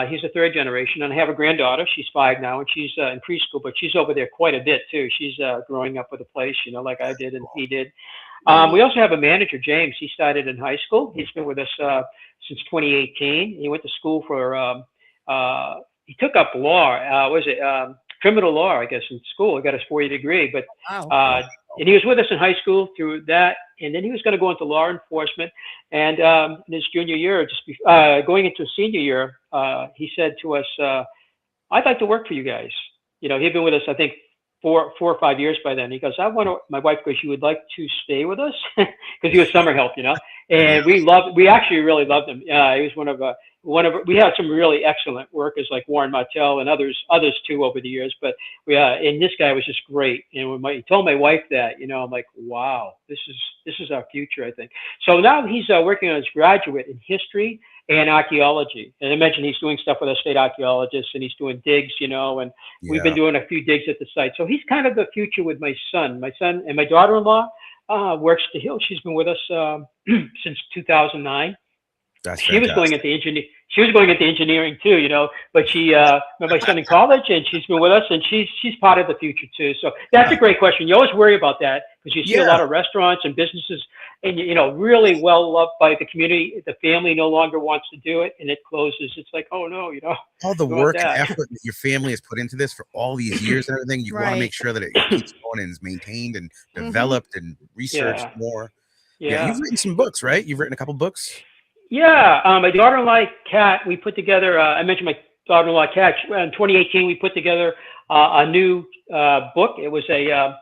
He's a third generation, and I have a granddaughter. She's 5 now, and she's in preschool, but she's over there quite a bit too. She's growing up with the place, like I did and he did. We also have a manager, James. He started in high school. He's been with us since 2018. He went to school for, he took up law. Criminal law, I guess, in school. He got his 4-year degree, but and he was with us in high school through that, and then he was going to go into law enforcement. And in his junior year, going into his senior year, he said to us, "I'd like to work for you guys." He'd been with us, I think, 4 or 5 years by then. He goes, my wife goes, "You would like to stay with us?" Because he was summer help, and we actually really loved him. He was we had some really excellent workers like Warren Martell and others too over the years, but and this guy was just great. And when he told my wife that, I'm like, wow, this is our future, I think. So now he's working on his graduate in history and archaeology. And I mentioned he's doing stuff with our state archaeologists, and he's doing digs, and we've been doing a few digs at the site. So he's kind of the future with my son. My son and my daughter-in-law works at the Hill. She's been with us since 2009. She was going into engineering too, but she met my son in college, and she's been with us, and she's part of the future too. So that's a great question. You always worry about that because you see a lot of restaurants and businesses, and really well loved by the community. The family no longer wants to do it, and it closes. It's like, oh no, all the work and effort that your family has put into this for all these years and everything. You want to make sure that it keeps going and is maintained and developed and researched more. Yeah, you've written some books, right? You've written a couple books. Yeah, my daughter-in-law, Kat, we put together, I mentioned my daughter-in-law, Kat, in 2018, we put together a new book. It was a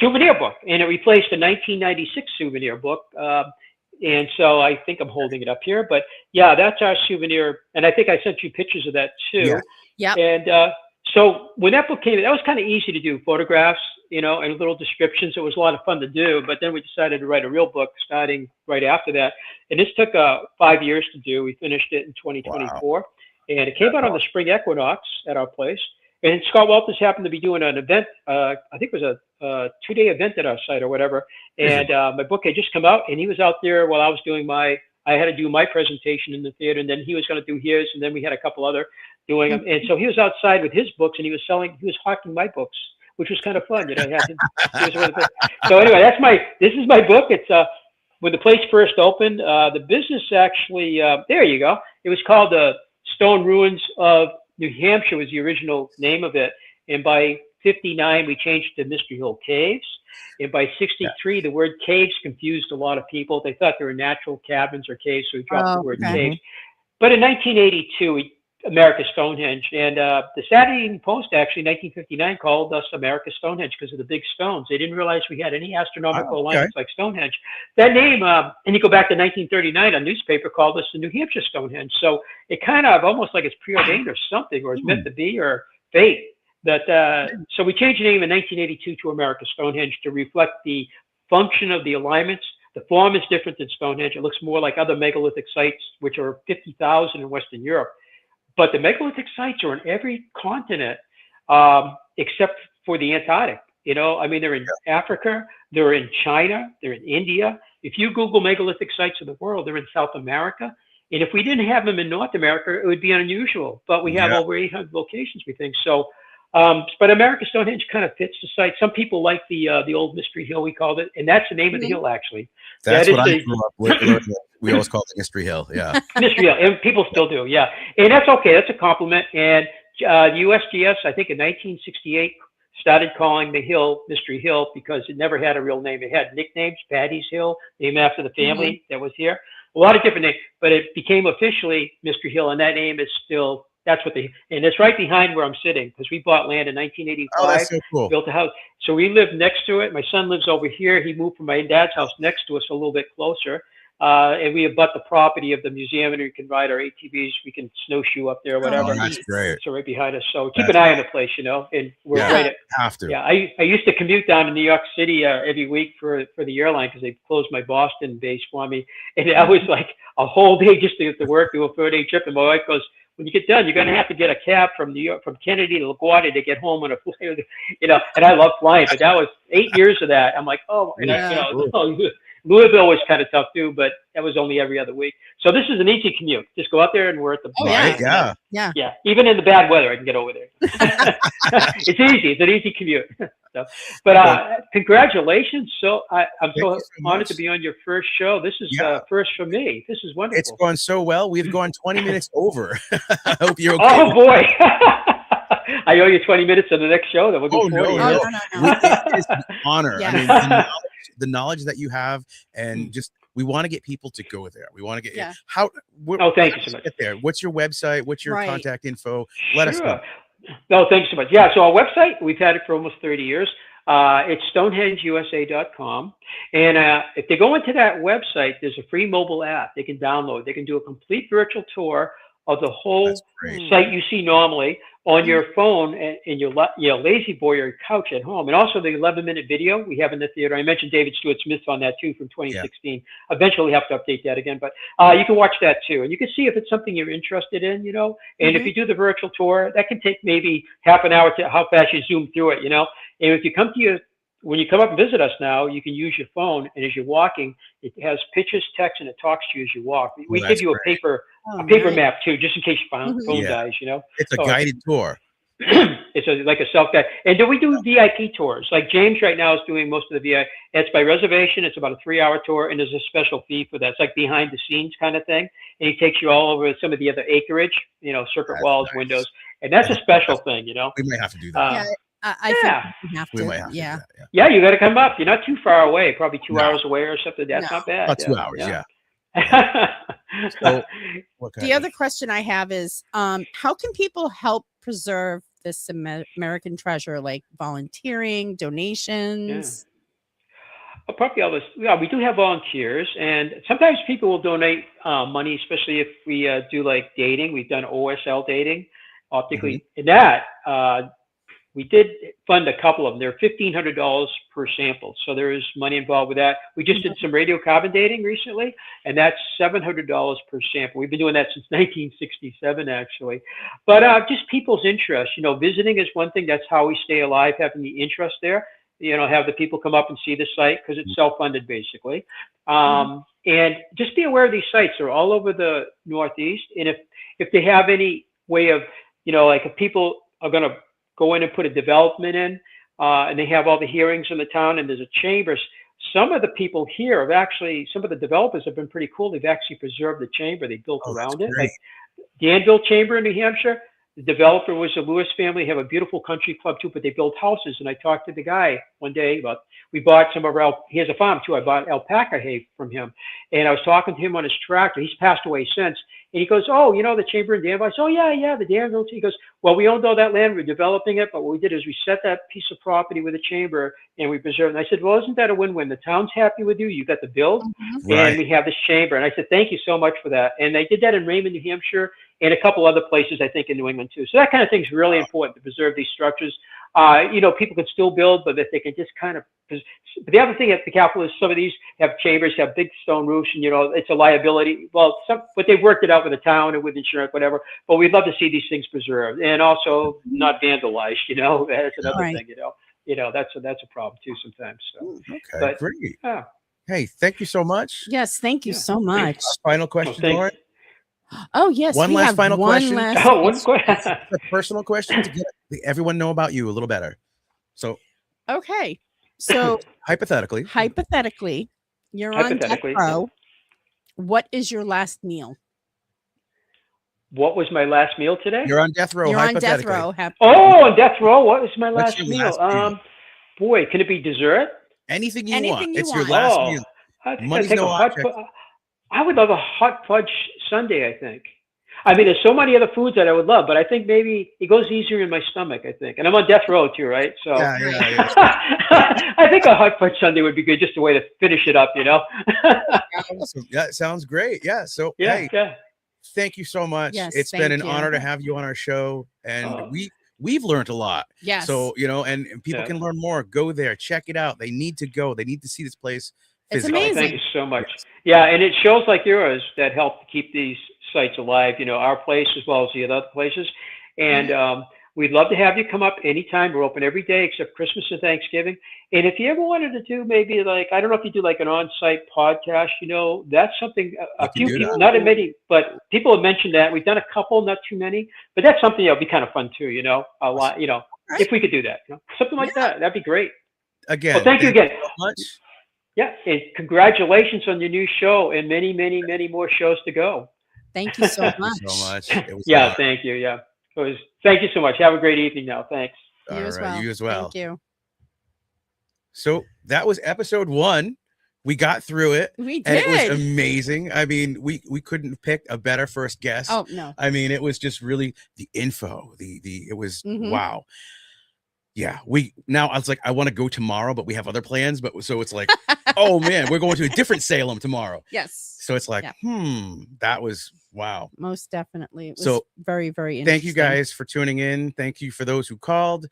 souvenir book, and it replaced a 1996 souvenir book. And so I think I'm holding it up here, but yeah, that's our souvenir. And I think I sent you pictures of that too. Yeah. And so when that book came, that was kind of easy to do, photographs, and little descriptions. It was a lot of fun to do, but then we decided to write a real book starting right after that. And this took 5 years to do. We finished it in 2024. Wow. And it came out on the spring equinox at our place. And Scott Walters happened to be doing an event. I think it was a 2-day event at our site or whatever. And my book had just come out, and he was out there while I was doing I had to do my presentation in the theater, and then he was going to do his, and then we had a couple other doing them. And so he was outside with his books, and he was hawking my books, which was kind of fun. So anyway, this is my book. It's when the place first opened, the business actually, there you go. It was called the Stone Ruins of New Hampshire was the original name of it. And by 59, we changed to Mystery Hill Caves. And by 63, the word caves confused a lot of people. They thought they were natural cabins or caves, so we dropped the word caves. But in 1982, American Stonehenge. And the Saturday Evening Post, actually, 1959, called us American Stonehenge because of the big stones. They didn't realize we had any astronomical alignments like Stonehenge. That name, and you go back to 1939, a newspaper called us the New Hampshire Stonehenge. So it kind of almost like it's preordained or something, or it's meant to be, or fate. So we changed the name in 1982 to American Stonehenge to reflect the function of the alignments. The form is different than Stonehenge. It looks more like other megalithic sites, which are 50,000 in Western Europe. But the megalithic sites are in every continent except for the Antarctic. They're in Africa, they're in China, they're in India. If you Google megalithic sites of the world, they're in South America. And if we didn't have them in North America, it would be unusual. But we have over 800 locations, we think. So, but American Stonehenge kind of fits the site. Some people like the old Mystery Hill, we called it. And that's the name of the hill, actually. That's what I grew up with. We always call it Mystery Hill, yeah. Mystery Hill, and people still do, yeah. And that's okay, that's a compliment. And USGS, I think in 1968, started calling the hill Mystery Hill because it never had a real name. It had nicknames, Patty's Hill, named after the family that was here. a lot of different names, but it became officially Mystery Hill, and that name is still, that's what and it's right behind where I'm sitting, because we bought land in 1985, Oh, that's so cool. built a house. So we live next to it. My son lives over here. He moved from my dad's house next to us a little bit closer. And we abut the property of the museum, and we can ride our ATVs. We can snowshoe up there, whatever. Oh, that's great. So right behind us. So keep an eye on the place, and we're right at. Have to. Yeah, I used to commute down to New York City every week for the airline, because they closed my Boston base for me, and that was like a whole day just to get to work, do a 4-day trip. And my wife goes, when you get done, you're going to have to get a cab from New York, from Kennedy to LaGuardia to get home on a flight, and I love flying, but that was 8 years of that. I'm like, oh, Louisville was kind of tough too, but that was only every other week. So this is an easy commute. Just go out there and we're at the yeah. Even in the bad weather, I can get over there. It's easy. It's an easy commute. But congratulations. So I'm so honored to be on your first show. This is first for me. This is wonderful. It's going so well. We've gone 20 minutes over. I hope you're okay. Oh boy. I owe you 20 minutes on the next show. Then we'll do 40. No. It is an honor. Yeah. I mean, the knowledge that you have, and just we want to get people to go there. We want to get thank you so much. Get there. What's your website? What's your contact info? Let us know. No, thanks so much. Yeah, so our website, we've had it for almost 30 years. It's StonehengeUSA.com. And if they go into that website, there's a free mobile app they can download. They can do a complete virtual tour of the whole site you see normally on your phone and in your lazy boy or your couch at home. And also the 11-minute video we have in the theater. I mentioned David Stewart Smith on that too from 2016. Yeah. Eventually have to update that again, but you can watch that too. And you can see if it's something you're interested in, and if you do the virtual tour, that can take maybe half an hour to how fast you zoom through it, And if you come to when you come up and visit us now, you can use your phone, and as you're walking, it has pictures, text, and it talks to you as you walk. We give you a paper map too, just in case your phone dies. It's a guided tour. It's like a self-guide. And then we do VIP tours. Like James right now is doing most of the VIP. It's by reservation. It's about a 3-hour tour, and there's a special fee for that. It's like behind the scenes kind of thing. And he takes you all over some of the other acreage, circuit walls, windows, and that's a special thing. We may have to do that. I think we have to. We might have to do that, yeah, you got to come up. You're not too far away, probably 2 hours away or something. That's not bad. About 2 hours, yeah. So, the other question I have is, how can people help preserve this American treasure, like volunteering, donations? Probably all this. Yeah, we do have volunteers, and sometimes people will donate money, especially if we do like dating. We've done OSL dating, optically. In that, we did fund a couple of them. They're $1,500 per sample, so there is money involved with that. We just did some radiocarbon dating recently, and that's $700 per sample. We've been doing that since 1967, actually. But just people's interest, visiting is one thing. That's how we stay alive, having the interest there. Have the people come up and see the site, because it's self-funded basically. And just be aware of these sites. They're all over the Northeast, and if they have any way of, like if people are going to go in and put a development in, and they have all the hearings in the town, and there's a chamber. Some of the people here some of the developers have been pretty cool. They've actually preserved the chamber. They built around it. Like Danville Chamber in New Hampshire, the developer was the Lewis family. They have a beautiful country club too, but they build houses. And I talked to the guy one day about, we bought some of he has a farm too. I bought alpaca hay from him. And I was talking to him on his tractor. He's passed away since. And he goes, oh, the chamber in Danville? I said, oh, yeah, the Danville. He goes, well, we owned all that land. We're developing it. But what we did is we set that piece of property with a chamber, and we preserved it. And I said, well, isn't that a win-win? The town's happy with you. You got the build, and we have this chamber. And I said, thank you so much for that. And they did that in Raymond, New Hampshire, and a couple other places, I think, in New England too. So that kind of thing is really important to preserve these structures. People can still build, but if they can just kind of. But the other thing at the Capitol is some of these have chambers, have big stone roofs, and it's a liability. Well, but they've worked it out with the town and with insurance, whatever. But we'd love to see these things preserved and also not vandalized. That's another thing. That's a problem too sometimes. So, okay, great. Hey, thank you so much. Yes, thank you so much. Final question, Lauren. Oh yes, one last final question. One question. A personal question to get everyone know about you a little better. So okay, so hypothetically, you're on death row. What is your last meal? What was my last meal today? You're on death row. You're on death row. On death row. What was my last meal? Boy, can it be dessert? Anything you want. It's your last meal. Money's no object. I would love a hot fudge sundae, I think. I mean, there's so many other foods that I would love, but I think maybe it goes easier in my stomach, I think. And I'm on death row too, right? So Yeah. I think a hot fudge sundae would be good, just a way to finish it up, you know? That sounds great. Yeah. So, Yeah. thank you so much. Yes, It's been an thank you. honor to have you on our show. And we've learned a lot. Yes. So, and people can learn more. Go there, check it out. They need to go. They need to see this place physically. It's amazing. Thank you so much. Yeah, and it shows like yours that help to keep these sites alive, our place as well as the other places. And we'd love to have you come up anytime. We're open every day except Christmas and Thanksgiving. And if you ever wanted to do maybe like, I don't know if you do like an on-site podcast, that's something a few people, not many, but people have mentioned that. We've done a couple, not too many, but that's something that would be kind of fun too, a lot, if we could do that, something like that, that'd be great. Again, well, thank you again so much. Yeah, and congratulations on your new show and many, many, many more shows to go. Thank you so much. Thank you so much. It was yeah, thank you. Yeah. Thank you so much. Have a great evening now. Thanks. You as well. You as well. Thank you. So that was episode 1. We got through it. We did. And it was amazing. I mean, we couldn't pick a better first guest. Oh, no. I mean, it was just really the info. It was wow. Yeah, now I was like, I want to go tomorrow, but we have other plans. But so it's like, oh man, we're going to a different Salem tomorrow. Yes. So it's like, that was wow. Most definitely. It was so very, very interesting. Thank you guys for tuning in. Thank you for those who called.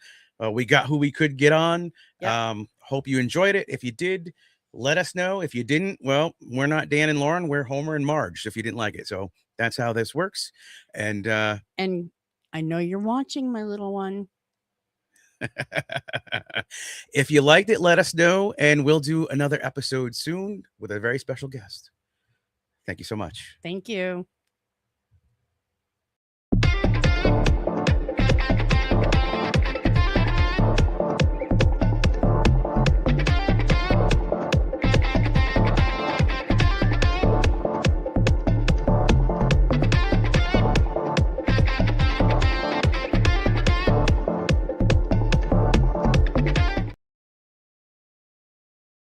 We got who we could get on. Yep. Hope you enjoyed it. If you did, let us know. If you didn't, well, we're not Dan and Lauren. We're Homer and Marge. If you didn't like it, so that's how this works. And I know you're watching, my little one. If you liked it, let us know, and we'll do another episode soon with a very special guest. Thank you so much. Thank you.